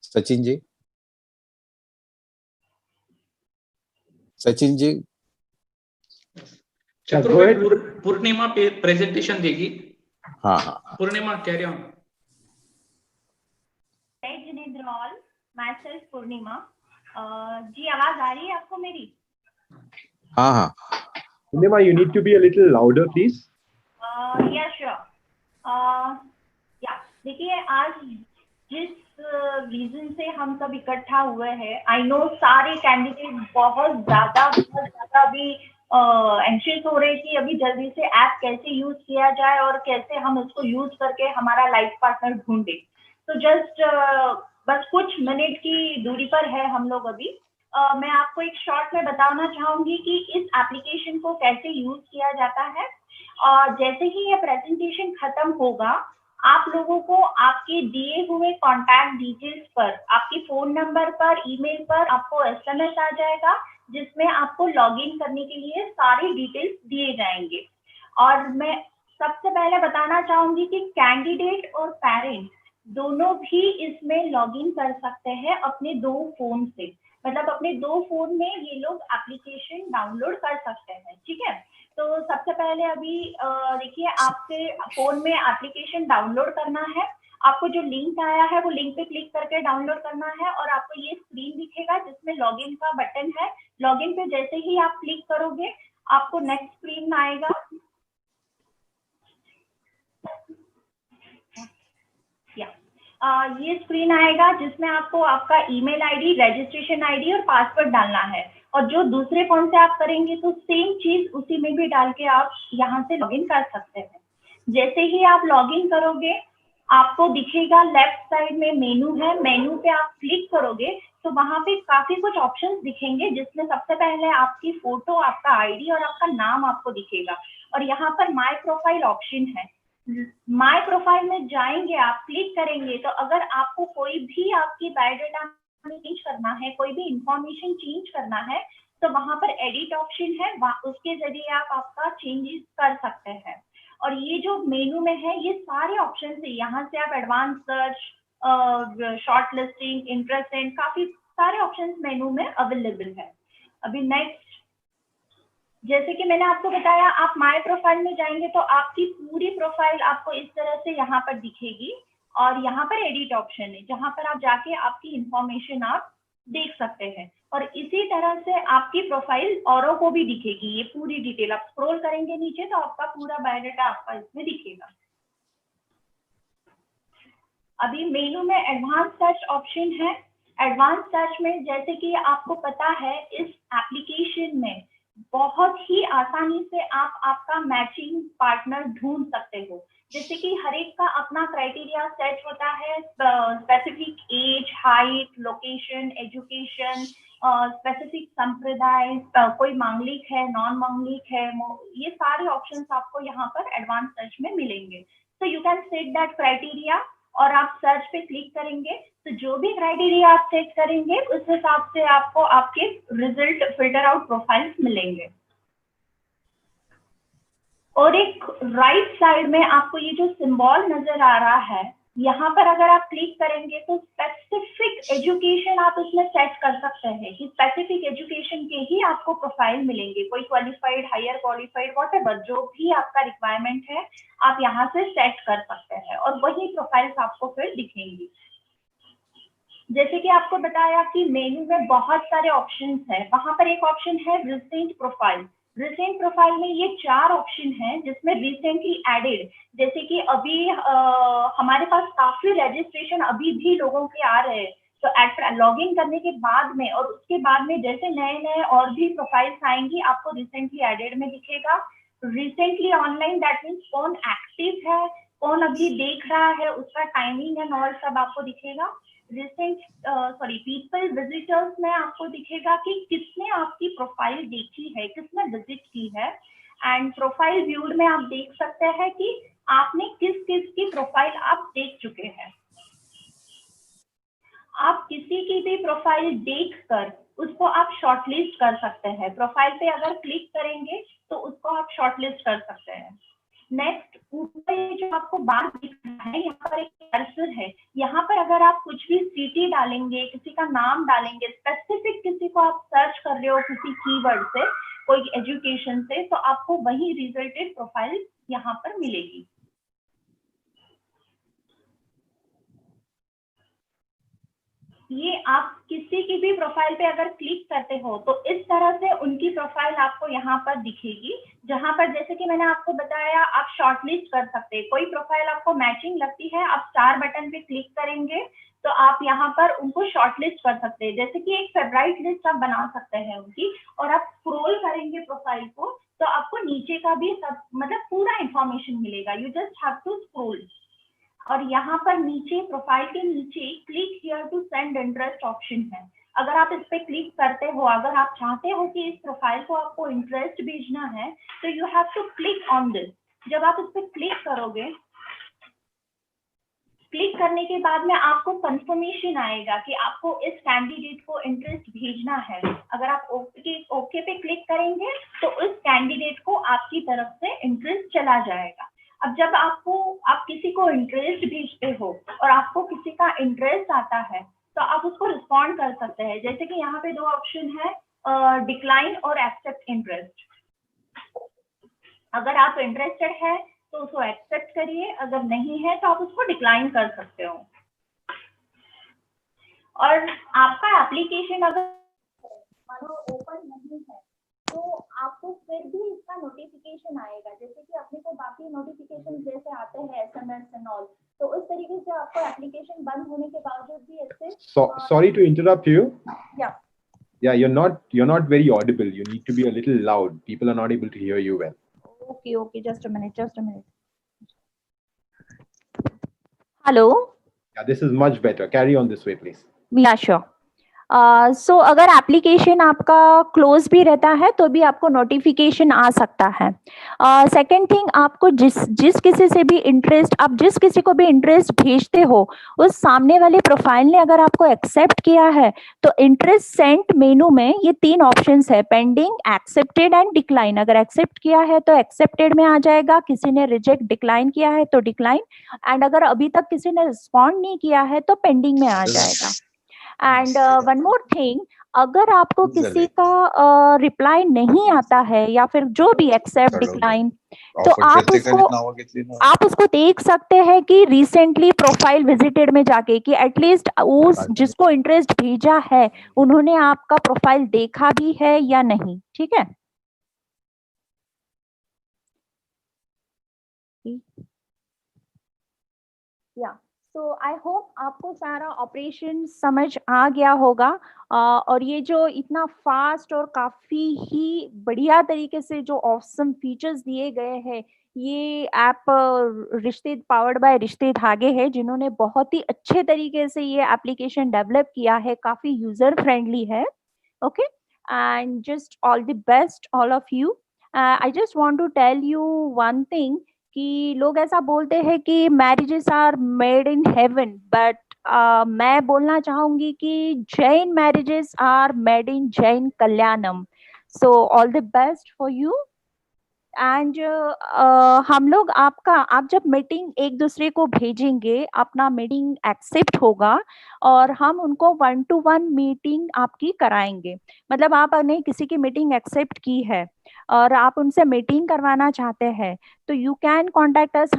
सचिन जी, सचिन जी। पूर्णिमा प्रेजेंटेशन देगी। हाँ हाँ, पूर्णिमा कैरी ऑन। जय जिनेंद्र ऑल, माय सेल्फ पूर्णिमा। जी आवाज आ रही है आपको मेरी? हाँ हाँ। पूर्णिमा, you need to be a little louder, please. या श्योर। या देखिए, आज जिस रीजन से हम सब इकट्ठा हुए हैं, आई नो सारे कैंडिडेट बहुत ज्यादा अभी एंशियस हो रहे कि अभी जल्दी से ऐप कैसे यूज किया जाए और कैसे हम उसको यूज करके हमारा लाइफ पार्टनर ढूंढे। तो जस्ट बस कुछ मिनट की दूरी पर है हम लोग अभी। मैं आपको एक शॉर्ट में बताना चाहूंगी कि इस एप्लीकेशन को कैसे यूज किया जाता है। और जैसे ही ये प्रेजेंटेशन खत्म होगा, आप लोगों को आपके दिए हुए कॉन्टैक्ट डिटेल्स पर, आपकी फोन नंबर पर, ईमेल पर आपको एसएमएस आ जाएगा, जिसमें आपको लॉगिन करने के लिए सारी डिटेल्स दिए जाएंगे। और मैं सबसे पहले बताना चाहूंगी कि कैंडिडेट और पेरेंट दोनों भी इसमें लॉगिन कर सकते हैं अपने 2 फोन से। मतलब अपने 2 फोन में ये लोग एप्लीकेशन डाउनलोड कर सकते हैं, ठीक है। तो सबसे पहले अभी देखिए, आपके फोन में एप्लीकेशन डाउनलोड करना है। आपको जो लिंक आया है वो लिंक पे क्लिक करके डाउनलोड करना है और आपको ये स्क्रीन दिखेगा जिसमें लॉगिन का बटन है। लॉगिन पे जैसे ही आप क्लिक करोगे, आपको नेक्स्ट स्क्रीन आएगा। ये स्क्रीन आएगा जिसमें आपको आपका ईमेल आईडी, रजिस्ट्रेशन आईडी और पासवर्ड डालना है। और जो दूसरे फोन से आप करेंगे तो सेम चीज उसी में भी डाल के आप यहाँ से लॉगिन कर सकते हैं। जैसे ही आप लॉगिन करोगे, आपको दिखेगा लेफ्ट साइड में मेनू है। मेनू पे आप क्लिक करोगे तो वहां पे काफी कुछ ऑप्शंस दिखेंगे, जिसमें सबसे पहले आपकी फोटो, आपका आईडी और आपका नाम आपको दिखेगा। और यहाँ पर माय प्रोफाइल ऑप्शन है। माय प्रोफाइल में जाएंगे आप, क्लिक करेंगे तो अगर आपको कोई भी आपकी बायोडाटा में चेंज करना है, कोई भी इंफॉर्मेशन चेंज करना है, तो वहां पर एडिट ऑप्शन है, उसके जरिए आप आपका चेंजेस कर सकते हैं। और ये जो मेनू में है, ये सारे ऑप्शन है। यहाँ से आप advance search, short listing, interested, काफी सारे ऑप्शन मेनू में अवेलेबल है। अभी नेक्स्ट, जैसे कि मैंने आपको बताया, आप माय प्रोफाइल में जाएंगे तो आपकी पूरी प्रोफाइल आपको इस तरह से यहाँ पर दिखेगी। और यहाँ पर एडिट ऑप्शन है, जहाँ पर आप जाके आपकी इंफॉर्मेशन आप देख सकते हैं। और इसी तरह से आपकी प्रोफाइल औरों को भी दिखेगी। ये पूरी डिटेल आप स्क्रॉल करेंगे नीचे तो आपका पूरा बायोडाटा आपका इसमें दिखेगा। अभी मेनू में एडवांस सर्च ऑप्शन है। एडवांस सर्च में, जैसे कि आपको पता है, इस एप्लीकेशन में बहुत ही आसानी से आप आपका मैचिंग पार्टनर ढूंढ सकते हो। जैसे कि हर एक का अपना क्राइटेरिया सेट होता है, specific age, height, location, education, specific संप्रदाय, कोई मांगलिक है, नॉन मांगलिक है, ये सारे ऑप्शंस आपको यहाँ पर एडवांस सर्च में मिलेंगे। So you can set that criteria और आप सर्च पे क्लिक करेंगे तो जो भी क्राइटेरिया आप सेट करेंगे उस हिसाब से आपको आपके रिजल्ट फिल्टर आउट प्रोफाइल्स मिलेंगे। और एक राइट साइड में आपको ये जो सिंबल नजर आ रहा है, यहाँ पर अगर आप क्लिक करेंगे तो स्पेसिफिक एजुकेशन आप इसमें सेट कर सकते हैं कि स्पेसिफिक एजुकेशन के ही आपको प्रोफाइल मिलेंगे। कोई क्वालिफाइड, हायर क्वालिफाइड, व्हाटएवर जो भी आपका रिक्वायरमेंट है आप यहाँ से सेट कर सकते हैं और वही प्रोफाइल्स आपको फिर दिखेंगी। जैसे कि आपको बताया कि मेन्यू में बहुत सारे ऑप्शंस हैं, वहां पर एक ऑप्शन है रिसेंट प्रोफाइल। रिसेंट प्रोफाइल में ये 4 ऑप्शन हैं जिसमें रिसेंटली एडेड, जैसे कि अभी हमारे पास काफी रजिस्ट्रेशन अभी भी लोगों के आ रहे हैं, तो लॉगिन करने के बाद में और उसके बाद में जैसे नए नए और भी प्रोफाइल्स आएंगी आपको रिसेंटली एडेड में दिखेगा। रिसेंटली ऑनलाइन दैट मीन्स कौन एक्टिव है, कौन अभी देख रहा है, उसका टाइमिंग एंड ऑल सब आपको दिखेगा। पीपल विजिटर्स में आपको दिखेगा कि किसने आपकी प्रोफाइल देखी है, किसने विजिट की है। एंड प्रोफाइल व्यूड में आप देख सकते हैं कि आपने किस किस की प्रोफाइल आप देख चुके हैं। आप किसी की भी प्रोफाइल देखकर उसको आप शॉर्टलिस्ट कर सकते हैं। प्रोफाइल पे अगर क्लिक करेंगे तो उसको आप शॉर्टलिस्ट कर सकते हैं। नेक्स्ट, ऊपर जो आपको बार दिख रहा है यहाँ पर एक कर्सर है, यहाँ पर अगर आप कुछ भी सिटी डालेंगे, किसी का नाम डालेंगे, स्पेसिफिक किसी को आप सर्च कर रहे हो किसी कीवर्ड से, कोई एजुकेशन से, तो आपको वही रिजल्टेड प्रोफाइल यहाँ पर मिलेगी। ये आप किसी की भी प्रोफाइल पे अगर क्लिक करते हो तो इस तरह से उनकी प्रोफाइल आपको यहाँ पर दिखेगी, जहां पर जैसे कि मैंने आपको बताया आप शॉर्टलिस्ट कर सकते हैं। कोई प्रोफाइल आपको मैचिंग लगती है, आप स्टार बटन पे क्लिक करेंगे तो आप यहाँ पर उनको शॉर्टलिस्ट कर सकते हैं। जैसे कि एक फेवरेट लिस्ट आप बना सकते हैं उनकी, और आप स्क्रॉल करेंगे प्रोफाइल को तो आपको नीचे का भी सब मतलब पूरा इंफॉर्मेशन मिलेगा। You just have to scroll. और यहाँ पर नीचे प्रोफाइल के नीचे click here to send interest option है। अगर आप इस पे क्लिक करते हो, अगर आप चाहते हो कि इस प्रोफाइल को आपको इंटरेस्ट भेजना है तो you have to click on this. जब आप इस पे क्लिक करोगे, क्लिक करने के बाद में आपको कंफर्मेशन आएगा कि आपको इस कैंडिडेट को इंटरेस्ट भेजना है। अगर आप ओके पे क्लिक करेंगे तो उस कैंडिडेट को आपकी तरफ से इंटरेस्ट चला जाएगा। अब जब आप किसी को इंटरेस्ट भेजते हो और आपको किसी का इंटरेस्ट आता है तो आप उसको रिस्पॉन्ड कर सकते हैं। जैसे कि यहाँ पे 2 ऑप्शन है, डिक्लाइन और एक्सेप्ट इंटरेस्ट। अगर आप इंटरेस्टेड है तो उसको एक्सेप्ट करिए, अगर नहीं है तो आप उसको डिक्लाइन कर सकते हो। और आपका एप्लीकेशन अगर मानो ओपन नहीं है तो आपको फिर भी इसका नोटिफिकेशन आएगा, जैसे कि अपने को बाकी नोटिफिकेशन जैसे आते हैं SMS एंड ऑल, तो उस तरीके से आपको एप्लीकेशन बंद होने के बावजूद भी इससे Sorry to interrupt you. Yeah, you're not very audible. You need to be a little loud. People are not able to hear you well. okay, just a minute. Hello. Yeah, this is much better. Carry on this way, please. Yeah, sure. सो अगर application आपका close भी रहता है तो भी आपको notification आ सकता है। सेकेंड थिंग, आपको जिस किसी से भी इंटरेस्ट, आप जिस किसी को भी इंटरेस्ट भेजते हो उस सामने वाले प्रोफाइल ने अगर आपको एक्सेप्ट किया है तो इंटरेस्ट सेंट मेनू में ये 3 ऑप्शंस है, पेंडिंग, एक्सेप्टेड एंड डिक्लाइन। अगर एक्सेप्ट किया है तो एक्सेप्टेड में आ जाएगा, किसी ने रिजेक्ट डिक्लाइन किया है तो डिक्लाइन, एंड अगर अभी तक किसी ने रिस्पॉन्ड नहीं किया है तो पेंडिंग में आ जाएगा। एंड वन मोर थिंग, अगर आपको किसी का रिप्लाई नहीं आता है या फिर जो भी एक्सेप्ट डिक्लाइन, तो आप उसको देख सकते हैं कि रिसेंटली प्रोफाइल विजिटेड में जाके कि एटलीस्ट उस जिसको इंटरेस्ट भेजा है उन्होंने आपका प्रोफाइल देखा भी है या नहीं। ठीक है, या तो आई होप आपको सारा ऑपरेशन समझ आ गया होगा। और ये जो इतना फास्ट और काफ़ी ही बढ़िया तरीके से जो ऑसम फीचर्स दिए गए हैं, ये ऐप रिश्ते पावर्ड बाय रिश्ते धागे है, जिन्होंने बहुत ही अच्छे तरीके से ये एप्लीकेशन डेवलप किया है, काफ़ी यूज़र फ्रेंडली है। Okay, and just all the best all of you. I just want to tell you one thing कि लोग ऐसा बोलते हैं कि marriages are made in heaven, but मैं बोलना चाहूंगी कि Jain marriages are made in Jain Kalyanam. So all the best for you. And हम लोग आप जब मीटिंग एक दूसरे को भेजेंगे, अपना मीटिंग एक्सेप्ट होगा और हम उनको 1-to-1 मीटिंग आपकी कराएंगे. मतलब आपने किसी की मीटिंग एक्सेप्ट की है और आप उनसे मीटिंग करवाना चाहते हैं, तो यू कैन कॉन्टेक्ट अस.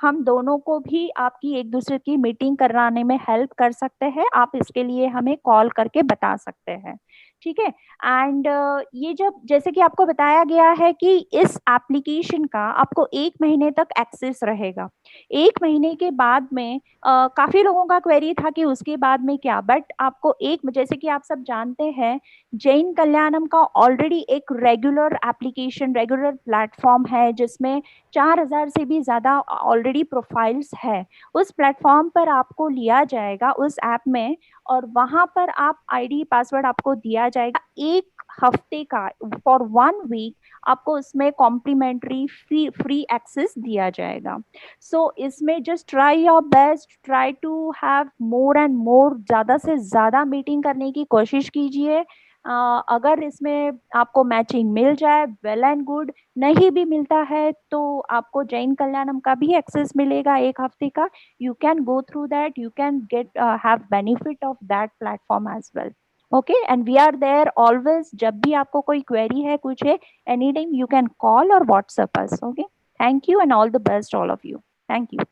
हम दोनों को भी आपकी एक दूसरे की मीटिंग कराने में हेल्प कर सकते हैं. आप इसके लिए हमें कॉल करके बता सकते हैं. ठीक है. एंड ये जब जैसे कि आपको बताया गया है कि इस एप्लीकेशन का आपको 1 महीने तक एक्सेस रहेगा. 1 महीने के बाद में काफी लोगों का क्वेरी था कि उसके बाद में क्या, बट आपको जैसे कि आप सब जानते हैं, जैन कल्याणम का ऑलरेडी एक रेगुलर एप्लीकेशन, रेगुलर प्लेटफॉर्म है जिसमें 4000 से भी ज्यादा ऑलरेडी प्रोफाइल्स है. उस प्लेटफॉर्म पर आपको लिया जाएगा उस ऐप में, और वहां पर आप आईडी पासवर्ड आपको दिया जाएगा. 1 हफ्ते का, फॉर 1 वीक आपको उसमें कॉम्प्लीमेंट्री फ्री एक्सेस दिया जाएगा. सो इसमें just try your best, try to have more and more, ज्यादा से ज्यादा मीटिंग करने की कोशिश कीजिए. अगर इसमें आपको मैचिंग मिल जाए, वेल एंड गुड. नहीं भी मिलता है तो आपको जैन कल्याणम का भी एक्सेस मिलेगा 1 हफ्ते का. You can go through that, you can get have benefit of that platform as well. Okay, and we are there always. जब भी आपको कोई query है, कुछ है, anytime you can call or WhatsApp us. Okay, thank you and all the best all of you. Thank you.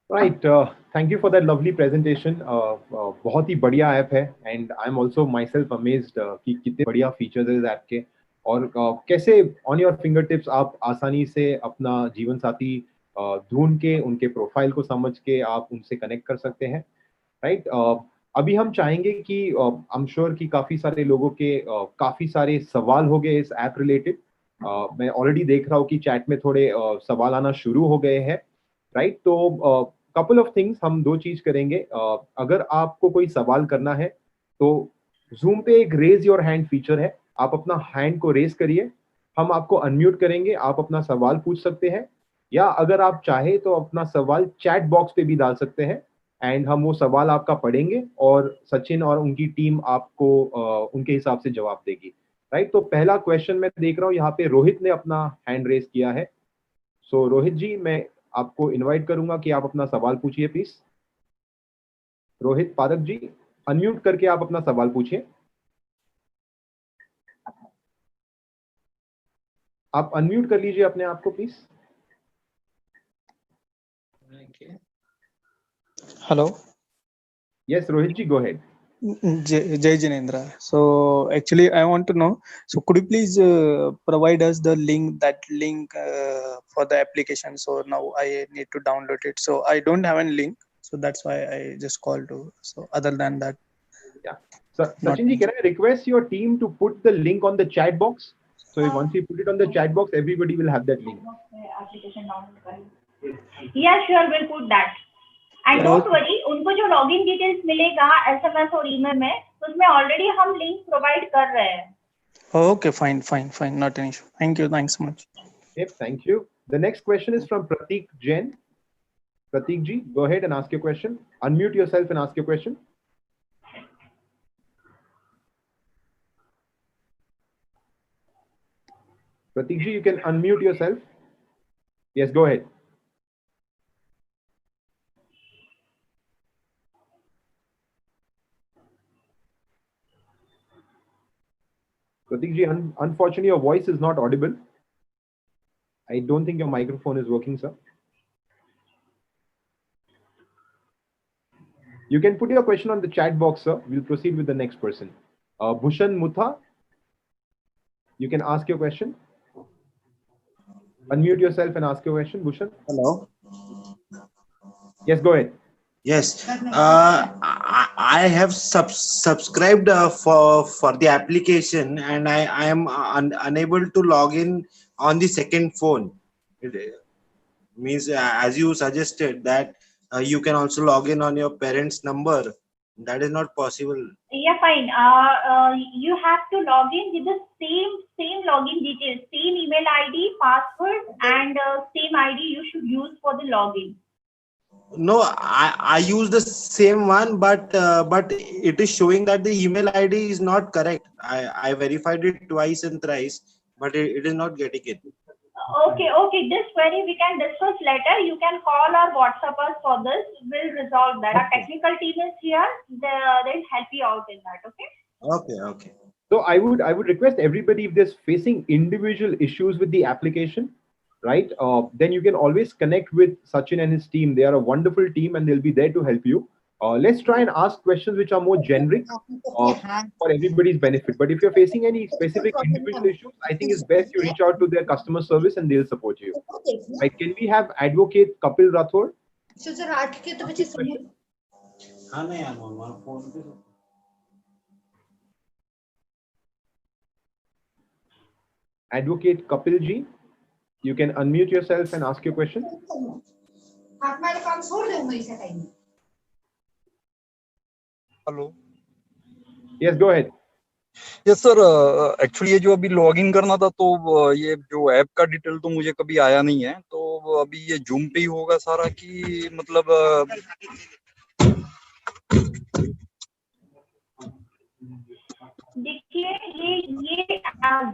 Right, thank you for that lovely presentation. बहुत ही बढ़िया app है, and I'm also myself amazed कि कितने बढ़िया features है इस app के, और कैसे on your fingertips आप आसानी से अपना जीवन साथी ढूंढ के, उनके प्रोफाइल को समझ के आप उनसे कनेक्ट कर सकते हैं. राइट. अभी हम चाहेंगे कि आई एम श्योर कि काफ़ी सारे लोगों के काफ़ी सारे सवाल हो गए इस ऐप रिलेटेड. मैं ऑलरेडी देख रहा हूँ कि चैट में थोड़े सवाल आना शुरू हो गए हैं. राइट. तो कपल ऑफ थिंग्स, हम 2 चीज करेंगे. अगर आपको कोई सवाल करना है तो जूम पे एक रेज योर हैंड फीचर है. आप अपना हैंड को रेज करिए, हम आपको अनम्यूट करेंगे, आप अपना सवाल पूछ सकते हैं, या अगर आप चाहे तो अपना सवाल चैट बॉक्स पे भी डाल सकते हैं, एंड हम वो सवाल आपका पढ़ेंगे और सचिन और उनकी टीम आपको उनके हिसाब से जवाब देगी. राइट. तो पहला क्वेश्चन मैं देख रहा हूँ यहाँ पे रोहित ने अपना हैंड रेज किया है. सो रोहित जी, मैं आपको इनवाइट करूंगा कि आप अपना सवाल पूछिए प्लीज. रोहित पारक जी, अनम्यूट करके आप अपना सवाल पूछिए. आप अनम्यूट कर लीजिए अपने आप को please. Hello. Yes Rohit ji, go ahead. Jai Jinendra. So actually I want to know, so could you please provide us the link for the application? So now I need to download it, so I don't have any link, so that's why I just called to. So other than that, yeah. So Sachin ji, can I request your team to put the link on the chat box? So once you put it on the chat box, everybody will have that link. Yeah, sure, we'll put that. And don't worry, उनको जो login details मिलेगा SMS और email में, उसमें already हम link provide कर रहे हैं. Okay, fine, not an issue. Thank you, thanks so much. Yep, thank you. The next question is from Pratik Jain. Pratik ji, go ahead and ask your question. Unmute yourself and ask your question. Pratik ji, you can unmute yourself. Yes, go ahead. Pratik ji, unfortunately your voice is not audible. I don't think your microphone is working, sir. You can put your question on the chat box, sir. We'll proceed with the next person. Bhushan Mutha, you can ask your question. Unmute yourself and ask your question, Bhushan. Hello. Yes, go ahead. Yes, I have subscribed for the application, and I am unable to log in on the second phone. It means, as you suggested, that you can also log in on your parents' number, That is not possible. Yeah, fine. You have to log in with the same login details, same email ID, password, and same ID you should use for the login. No, I use the same one, but it is showing that the email ID is not correct. I verified it twice and thrice, but it is not getting it. Okay. This query we can discuss later. You can call or WhatsApp us for this. We'll resolve that. Our technical team is here. They'll help you out in that. Okay. So I would request everybody, if they're facing individual issues with the application, right? Then you can always connect with Sachin and his team. They are a wonderful team and they'll be there to help you. Let's try and ask questions which are more generic for everybody's benefit. But if you're facing any specific individual issues, I think it's best you reach out to their customer service and they'll support you. Right? Can we have Advocate Kapil Rathore? Advocate Kapil ji, you can unmute yourself and ask your question. Hello, Yes, go ahead. Yes sir, actually ये जो अभी log in करना था, तो ये जो app का detail तो मुझे कभी आया नहीं है, तो अभी ये जूम पे ही होगा सारा कि मतलब देखिए, ये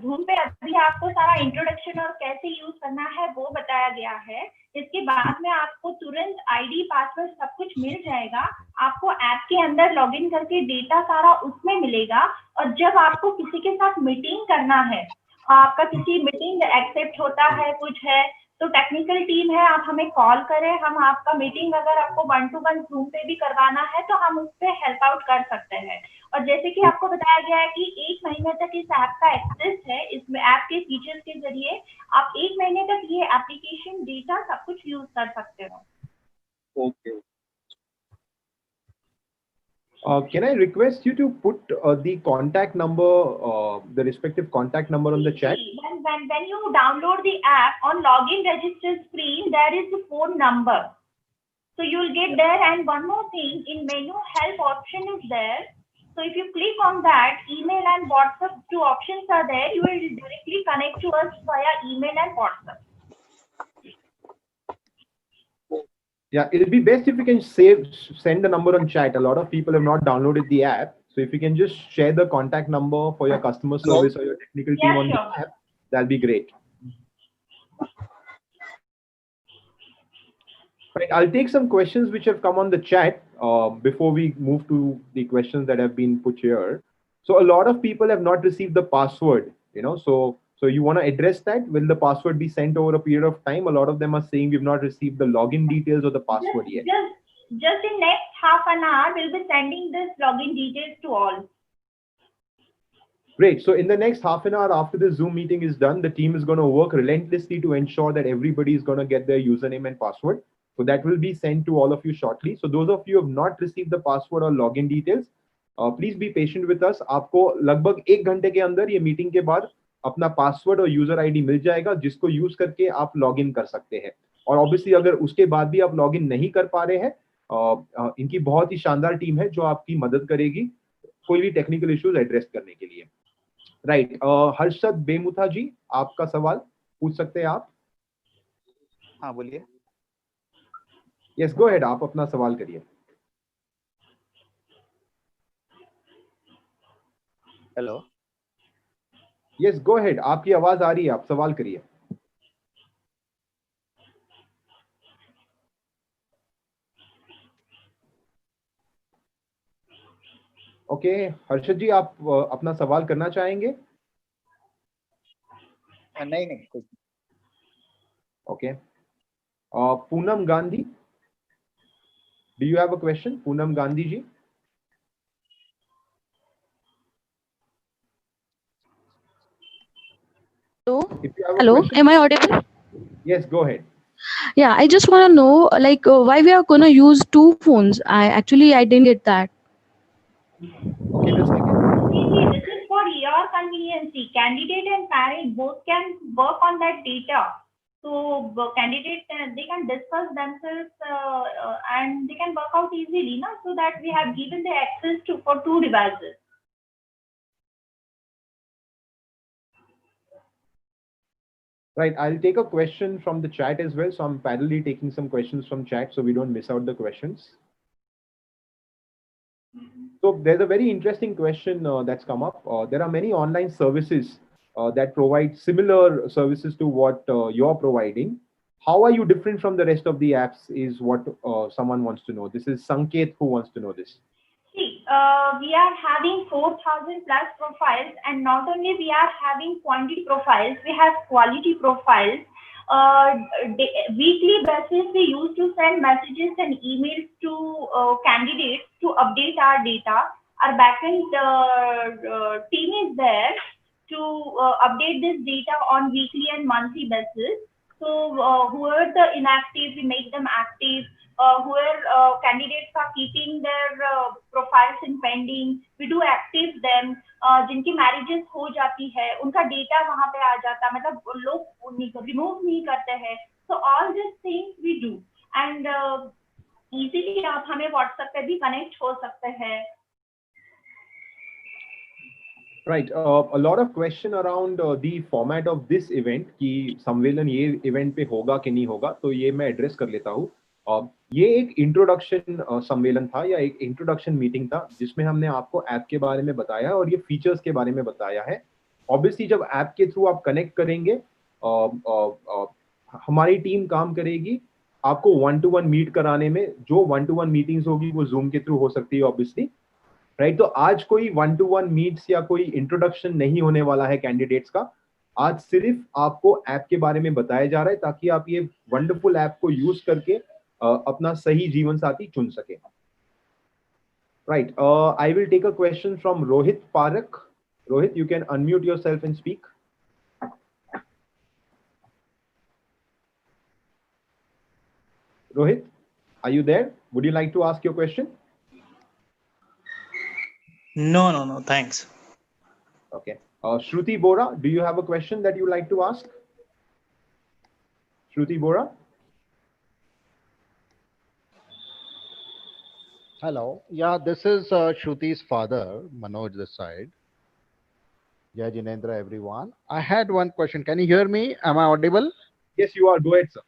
Zoom पे अभी आपको सारा इंट्रोडक्शन और कैसे यूज करना है वो बताया गया है। इसके बाद में आपको तुरंत आईडी, पासवर्ड सब कुछ मिल जाएगा। आपको ऐप के अंदर लॉगिन करके डेटा सारा उसमें मिलेगा, और जब आपको किसी के साथ मीटिंग करना है, आपका किसी मीटिंग एक्सेप्ट होता है, कुछ है, तो टेक्निकल टीम है, आप हमें कॉल करें, हम आपका मीटिंग अगर आपको 1-to-1 Zoom पे भी करवाना है तो हम उस पर हेल्प आउट कर सकते हैं। और जैसे कि आपको बताया गया है कि 1 महीने तक इस ऐप का एक्सेस है, इसमें ऐप के फीचर्स के जरिए आप 1 महीने तक ये एप्लीकेशन, डेटा सब कुछ यूज कर सकते हो। Okay. Can I request you to put the contact number, the respective contact number on the chat? When you download the app, on login register screen, there is the phone number. So you will get there, and one more thing, in menu help option is there. So if you click on that, email and WhatsApp, two options are there. You will directly connect to us via email and WhatsApp. Yeah, it'll be best if you can send the number on chat. A lot of people have not downloaded the app. So if you can just share the contact number for your customer service or your technical team on the app, that'll be great. Right, I'll take some questions which have come on the chat before we move to the questions that have been put here. So a lot of people have not received the password, so you want to address that. Will the password be sent over a period of time? A lot of them are saying we've not received the login details or the password yet. Just in next half an hour, we'll be sending this login details to all. Great. So in the next half an hour after the Zoom meeting is done, the team is going to work relentlessly to ensure that everybody is going to get their username and password. So that will be sent to all of you shortly. So those of you who have not received the password or login details, please be patient with us. आपको लगभग 1 घंटे के अंदर ये meeting के बाद अपना password और यूजर आईडी मिल जाएगा, जिसको यूज करके आप लॉगिन कर सकते हैं। और ऑब्वियसली अगर उसके बाद भी आप लॉगिन नहीं कर पा रहे हैं, इनकी बहुत ही शानदार टीम है जो आपकी मदद करेगी कोई भी टेक्निकल इश्यूज एड्रेस करने के लिए। राइट, हर्षद बेमुथा जी, आपका सवाल पूछ सकते हैं आप? हाँ, बोलिए। यस, गो अहेड, आप अपना सवाल करिए। हेलो, यस, गो अहेड, आपकी आवाज आ रही है, आप सवाल करिए। ओके, हर्षद जी, आप अपना सवाल करना चाहेंगे? नहीं कुछ। Okay, Poonam Gandhi, do you have a question? Poonam Gandhi ji. Hello, am I audible? Yes, go ahead. Yeah, I just want to know, like, why we are gonna use 2 phones. I didn't get that. Okay, just a second. This is for your convenience. Candidate and parent both can work on that data. So candidate they can discuss themselves and they can work out easily, na? So that we have given the access to for 2 devices. Right, I'll take a question from the chat as well. So I'm parallelly taking some questions from chat so we don't miss out the questions. So there's a very interesting question that's come up. There are many online services that provide similar services to what you're providing. How are you different from the rest of the apps is what someone wants to know. This is Sanket who wants to know this. See, we are having 4,000 plus profiles, and not only we are having quantity profiles, we have quality profiles. Weekly basis, we used to send messages and emails to candidates to update our data. Our backend team is there to update this data on weekly and monthly basis. So whoever the inactive, we make them active. Whoever candidates are keeping their profiles in pending, we do active them. जिनकी marriages हो जाती है उनका data वहां पे आ जाता है, मतलब लोग रिमूव नहीं करते हैं. So all these things we do, and easily आप हमें WhatsApp पे भी कनेक्ट हो सकते हैं. Right, a lot of question around the format of this event कि सम्मेलन ये event पे होगा कि नहीं होगा, तो ये मैं एड्रेस कर लेता हूँ. ये एक इंट्रोडक्शन सम्मेलन था या एक इंट्रोडक्शन मीटिंग था जिसमें हमने आपको ऐप के बारे में बताया और ये फीचर्स के बारे में बताया है. ऑब्वियसली जब ऐप के थ्रू आप कनेक्ट करेंगे हमारी टीम काम करेगी आपको 1-to-1 मीट कराने में. जो 1-to-1 मीटिंग्स होगी वो जूम के थ्रू हो सकती है ऑब्वियसली, राइट. तो आज कोई 1-to-1 मीट्स या कोई इंट्रोडक्शन नहीं होने वाला है कैंडिडेट्स का. आज सिर्फ आपको ऐप के बारे में बताया जा रहा है ताकि आप ये वंडरफुल ऐप को यूज करके अपना सही जीवन साथी चुन सके. Right, I will take a question from Rohit Parak. Rohit, you can unmute yourself and speak. Rohit, are you there? Would you like to ask your question? No, thanks. Okay. Shruti Bora, do you have a question that you like to ask? Shruti Bora? Hello. Yeah, this is Shruti's father, Manoj this side. Jai Jinendra, everyone. I had one question. Can you hear me? Am I audible? Yes, you are. Go ahead, sir.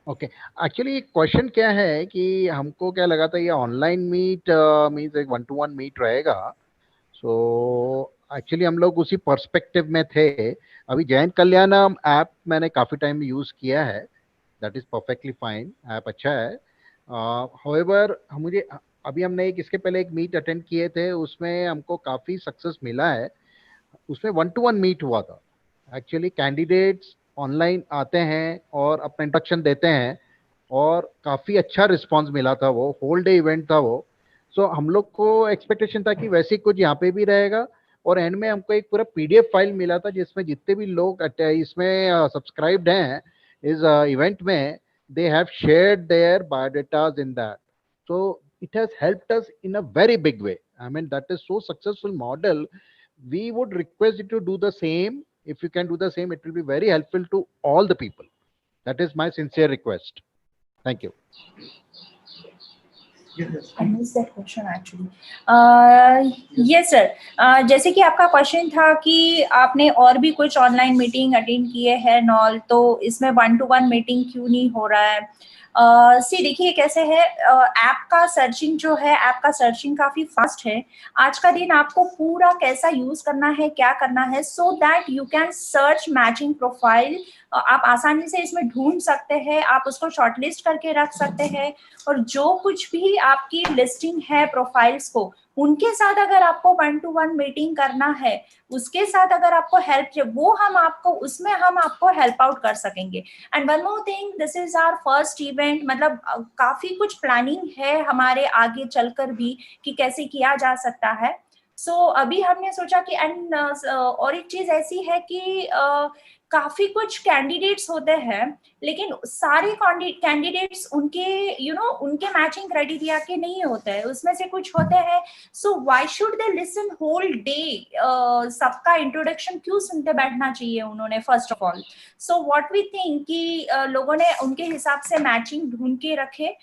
Okay, actually question क्या है कि हमको क्या लगा था ये online meet means एक 1-to-1 meet रहेगा. सो एक्चुअली हम लोग उसी पर्सपेक्टिव में थे. अभी जैन कल्याणम ऐप मैंने काफ़ी टाइम यूज़ किया है, that is perfectly fine, app अच्छा है. हाउएवर मुझे अभी हमने इसके पहले एक मीट अटेंड किए थे, उसमें हमको काफ़ी सक्सेस मिला है. उसमें 1-to-1 मीट हुआ था. एक्चुअली कैंडिडेट्स ऑनलाइन आते हैं और अपना इंट्रोडक्शन देते हैं और काफ़ी अच्छा रिस्पांस मिला था. वो होल डे इवेंट था वो. सो हम लोग को एक्सपेक्टेशन था कि वैसे कुछ यहाँ पे भी रहेगा. और एंड में हमको एक पूरा PDF फाइल मिला था जिसमें जितने भी लोग इसमें सब्सक्राइब्ड हैं इस इवेंट में, they have shared their biodatas in that. So it has helped us in a very big way. I mean, that is so successful model. We would request you to do the same. If you can do the same, it will be very helpful to all the people. That is my sincere request. Thank you. I missed that question actually. Yes sir. जैसे कि आपका question था कि आपने और भी कुछ online meeting attend किए हैं नॉल, तो इसमें 1-to-1 मीटिंग क्यों नहीं हो रहा है? देखिए कैसे है, ऐप का सर्चिंग जो है, ऐप का सर्चिंग काफी फास्ट है. आज का दिन आपको पूरा कैसा यूज करना है, क्या करना है, so that you can search matching profile. आप आसानी से इसमें ढूंढ सकते हैं, आप उसको शॉर्टलिस्ट करके रख सकते हैं, और जो कुछ भी आपकी लिस्टिंग है प्रोफाइल्स को, उनके साथ अगर आपको 1-to-1 मीटिंग करना है, उसके साथ अगर आपको हेल्प चाहिए, वो हम आपको हेल्प आउट कर सकेंगे. And one more thing, this is our first event, मतलब काफी कुछ प्लानिंग है हमारे आगे चलकर भी कि कैसे किया जा सकता है. सो अभी हमने सोचा कि और एक चीज ऐसी है कि काफी कुछ कैंडिडेट्स होते हैं, लेकिन सारे कैंडिडेट्स उनके उनके मैचिंग क्राइटेरिया के नहीं होते हैं, उसमें से कुछ होते हैं. So why should they listen whole day? सबका इंट्रोडक्शन क्यों सुनते बैठना चाहिए उन्होंने? First of all, so what we think कि लोगों ने उनके हिसाब से मैचिंग ढूंढ के रखे,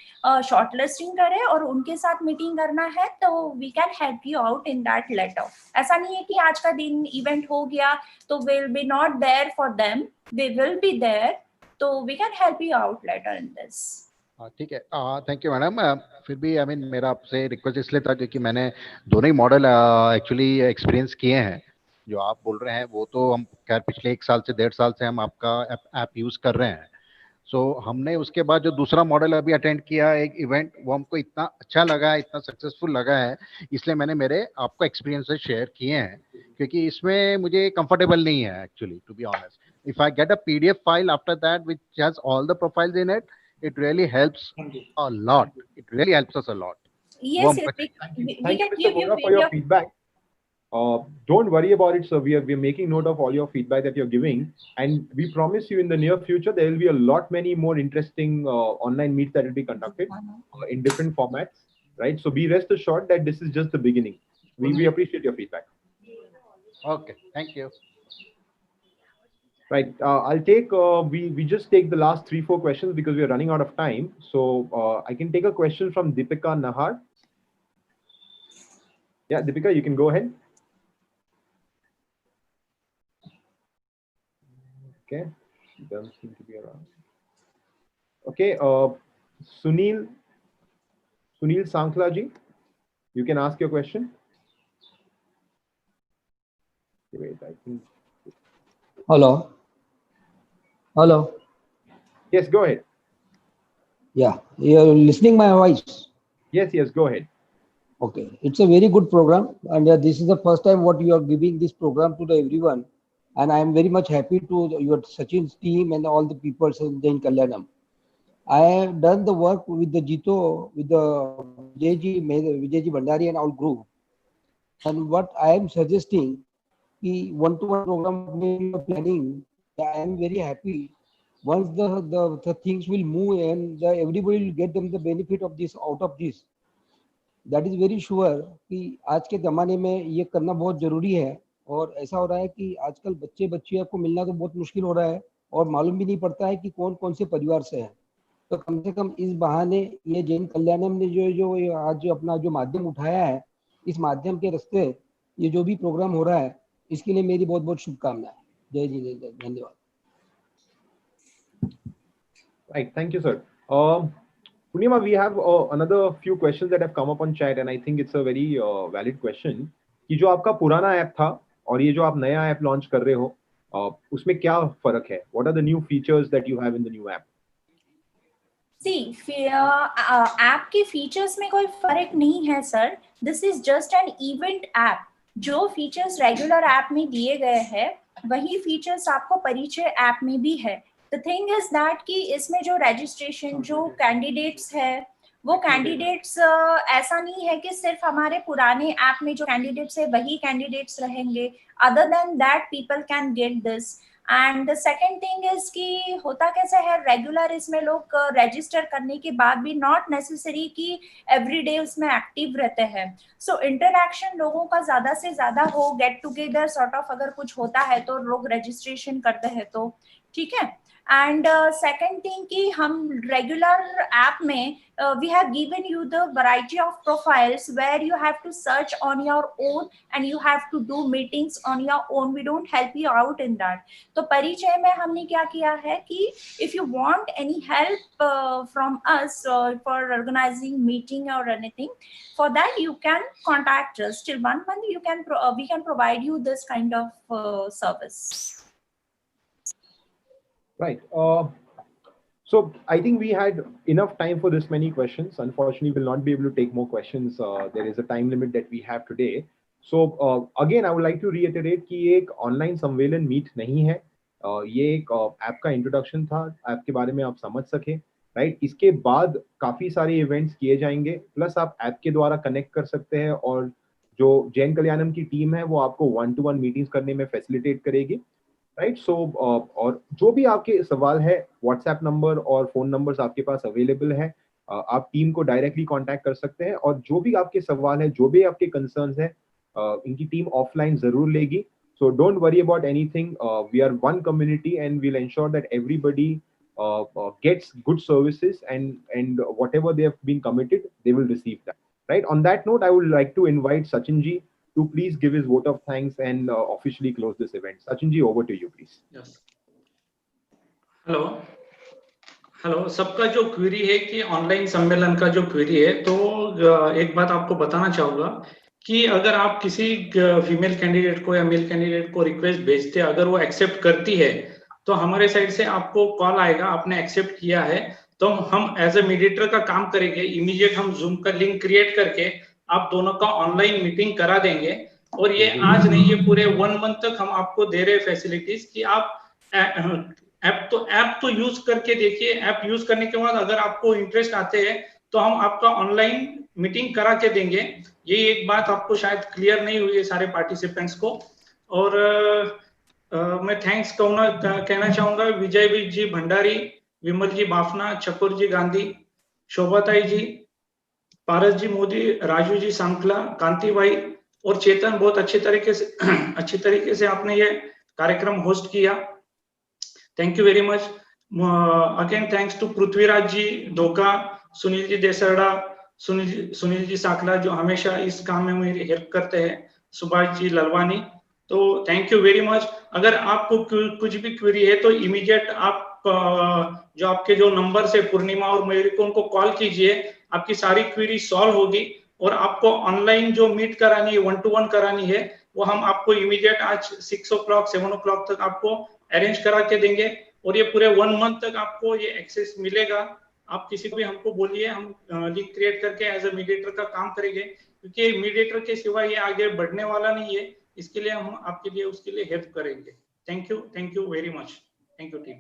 शॉर्ट लिस्टिंग करे और उनके साथ मीटिंग करना है, तो we can help you out in that later. ऐसा नहीं है कि आज का दिन इवेंट हो गया तो will be not there for them, they will be there, तो we can help you out later in this. ठीक है, थैंक यू मैडम. फिर भी आई मीन मेरा आपसे रिक्वेस्ट इसलिए था क्योंकि मैंने दोनों ही मॉडल एक्चुअली एक्सपीरियंस किए हैं. जो आप बोल रहे हैं वो तो हम खैर पिछले 1 साल से 1.5 साल से हम आपका ऐप यूज़ कर रहे हैं. सो हमने उसके बाद जो दूसरा मॉडल अभी अटेंड किया एक इवेंट, वो हमको इतना अच्छा लगा है, इतना सक्सेसफुल लगा है, इसलिए मैंने मेरे आपको एक्सपीरियंसेस शेयर किए हैं. क्योंकि इसमें मुझे कंफर्टेबल नहीं है actually, to be honest. If I get a PDF file after that which has all the profiles in it, it really helps a lot. It really helps us a lot. Yes, Warm yes, question. we Thank you, can Mr. give you Vora, for your your feedback. Don't worry about it, sir. We are making note of all your feedback that you're giving, and we promise you in the near future there will be a lot many more interesting online meets that will be conducted in different formats, right? So be rest assured that this is just the beginning. We appreciate your feedback. Okay, thank you. Right. I'll take, we just take the last 3-4 questions because we are running out of time. So I can take a question from Deepika Nahar. Yeah, Deepika, you can go ahead. Okay, she doesn't seem to be around. Okay, Sunil Sankla ji, you can ask your question. Wait, I think. Hello. Hello. Yes, go ahead. Yeah, you're listening my voice. Yes, go ahead. Okay, it's a very good program, and this is the first time what you are giving this program to the everyone, and I am very much happy to your Sachin's team and all the people in Jain Kalyanam. I have done the work with the Jito, with the Vijayji Bhandari and all group, and what I am suggesting, the one-to-one program planning, I am very happy. Once the things will move and everybody will get them the benefit of this out of this. That is very sure कि आज के ज़माने में ये करना बहुत ज़रूरी है. और ऐसा हो रहा है कि आजकल बच्चियों को मिलना तो बहुत मुश्किल हो रहा है और मालूम भी नहीं पड़ता है कि कौन कौन से परिवार से है. तो कम से कम इस बहाने ये जैन कल्याणम ने जो आज अपना जो माध्यम उठाया है, इस माध्यम के रास्ते ये जो भी प्रोग्राम हो रहा है, इसके लिए मेरी बहुत बहुत शुभकामनाएं. जय जी, धन्यवाद. Right, thank you, sir. Purnima, we have another few questions that have come up on chat, and I think it's a very valid question. कि जो आपका पुराना ऐप था और ये जो आप नया ऐप लॉन्च कर रहे हो, उसमें क्या फर्क है? What are the new features that you have in the new app? See, app के फीचर्स में कोई फर्क नहीं है sir. This is just an event app. जो फीचर्स रेगुलर ऐप में दिए गए हैं वही फीचर्स आपको परिचय ऐप में भी है. द थिंग इज दैट कि इसमें जो रजिस्ट्रेशन, जो कैंडिडेट्स है, वो कैंडिडेट्स ऐसा नहीं है कि सिर्फ हमारे पुराने ऐप में जो कैंडिडेट्स है वही कैंडिडेट्स रहेंगे. Other than that people can get this. And the second thing is कि होता कैसा है, रेगुलर इसमें लोग रजिस्टर करने के बाद भी नॉट नेसेसरी कि एवरीडे उसमें एक्टिव रहते हैं. सो इंटरैक्शन लोगों का ज्यादा से ज्यादा हो, गेट टुगेदर सॉर्ट ऑफ अगर कुछ होता है तो लोग रजिस्ट्रेशन करते हैं, तो ठीक है. And second thing कि हम regular app में we have given you the variety of profiles where you have to search on your own and you have to do meetings on your own. We don't help you out in that. तो परिचय में हमने क्या किया है कि if you want any help from us for organizing meeting or anything, for that you can contact us. Till 1 month you can we can provide you this kind of service. Right. So I think we had enough time for this many questions. Unfortunately, we'll not be able to take more questions. There is a time limit that we have today. So again, I would like to reiterate कि ये एक online सम्मेलन meet नहीं है. ये एक app का introduction था, ऐप के बारे में आप समझ सके, राइट. इसके बाद काफी सारे इवेंट्स किए जाएंगे, प्लस आप ऐप के द्वारा कनेक्ट कर सकते हैं और जो जैन कल्याणम की टीम है वो आपको 1-to-1 मीटिंग्स करने में फैसिलिटेट करेगी. राइट। सो और जो भी आपके सवाल है, व्हाट्सएप नंबर और फोन नंबर्स आपके पास अवेलेबल है, आप टीम को डायरेक्टली कांटेक्ट कर सकते हैं, और जो भी आपके सवाल है, जो भी आपके कंसर्न्स है, इनकी टीम ऑफलाइन जरूर लेगी। So don't worry about anything. We are one community, and we'll ensure that everybody gets good services, and whatever they have been committed, they will receive that. Right. On that note, I would like to invite Sachin ji to please give his vote of thanks and officially close this event. Sachin ji, over to you, please. Yes. Hello सबका जो query है कि online सम्मेलन का जो query है, तो एक बात आपको बताना चाहूंगा कि अगर आप किसी फीमेल कैंडिडेट को या मेल कैंडिडेट को रिक्वेस्ट भेजते हैं, अगर वो एक्सेप्ट करती है, तो हमारे साइड से आपको कॉल आएगा, आपने एक्सेप्ट किया है, तो हम एज ए मीडिएटर का काम करेंगे। इमीडिएट हम जूम का लिंक क्रिएट करके आप दोनों का ऑनलाइन मीटिंग करा देंगे। और ये आज नहीं, ये पूरे 1 मंथ तक हम आपको दे रहे फैसिलिटीज कि आप ऐप तो यूज करके देखिए। ऐप यूज करने के बाद अगर आपको इंटरेस्ट आते हैं तो हम आपका ऑनलाइन मीटिंग करा के देंगे। ये एक बात आपको शायद क्लियर नहीं हुई है सारे पार्टिसिपेंट्स को। और मैं थैंक्स कहना चाहूंगा विजय जी भंडारी, विमल जी बाफना, चकोर जी गांधी, शोभाताई जी, पारस जी मोदी, राजू जी सांकला, कांति भाई और चेतन, बहुत अच्छे तरीके से आपने ये कार्यक्रम होस्ट किया। Thank you very much. Again thanks to Prithviraj ji Dhoka, Sunil जी देसरडा, सुनील जी साकला जो हमेशा इस काम में मेरी हेल्प करते हैं, सुभाष जी ललवानी, तो थैंक यू वेरी मच। अगर आपको कुछ भी क्वेरी है तो इमीडिएट आप जो आपके जो नंबर से पूर्णिमा और मयूरी को उनको कॉल कीजिए, आपकी सारी क्वेरी सॉल्व होगी। और आपको ऑनलाइन जो मीट करानी है, 1-to-1 करानी है, वो हम आपको इमीडिएट आज 6 o'clock 7 o'clock तक आपको अरेंज करा के देंगे। और ये पूरे 1 मंथ तक आपको ये एक्सेस मिलेगा। आप किसी को भी हमको बोलिए, हम लिंक क्रिएट करके एज ए मीडिएटर का काम करेंगे, क्योंकि मीडिएटर के सिवा ये आगे बढ़ने वाला नहीं है। इसके लिए हम आपके लिए उसके लिए हेल्प करेंगे। Thank you very much. Thank you team.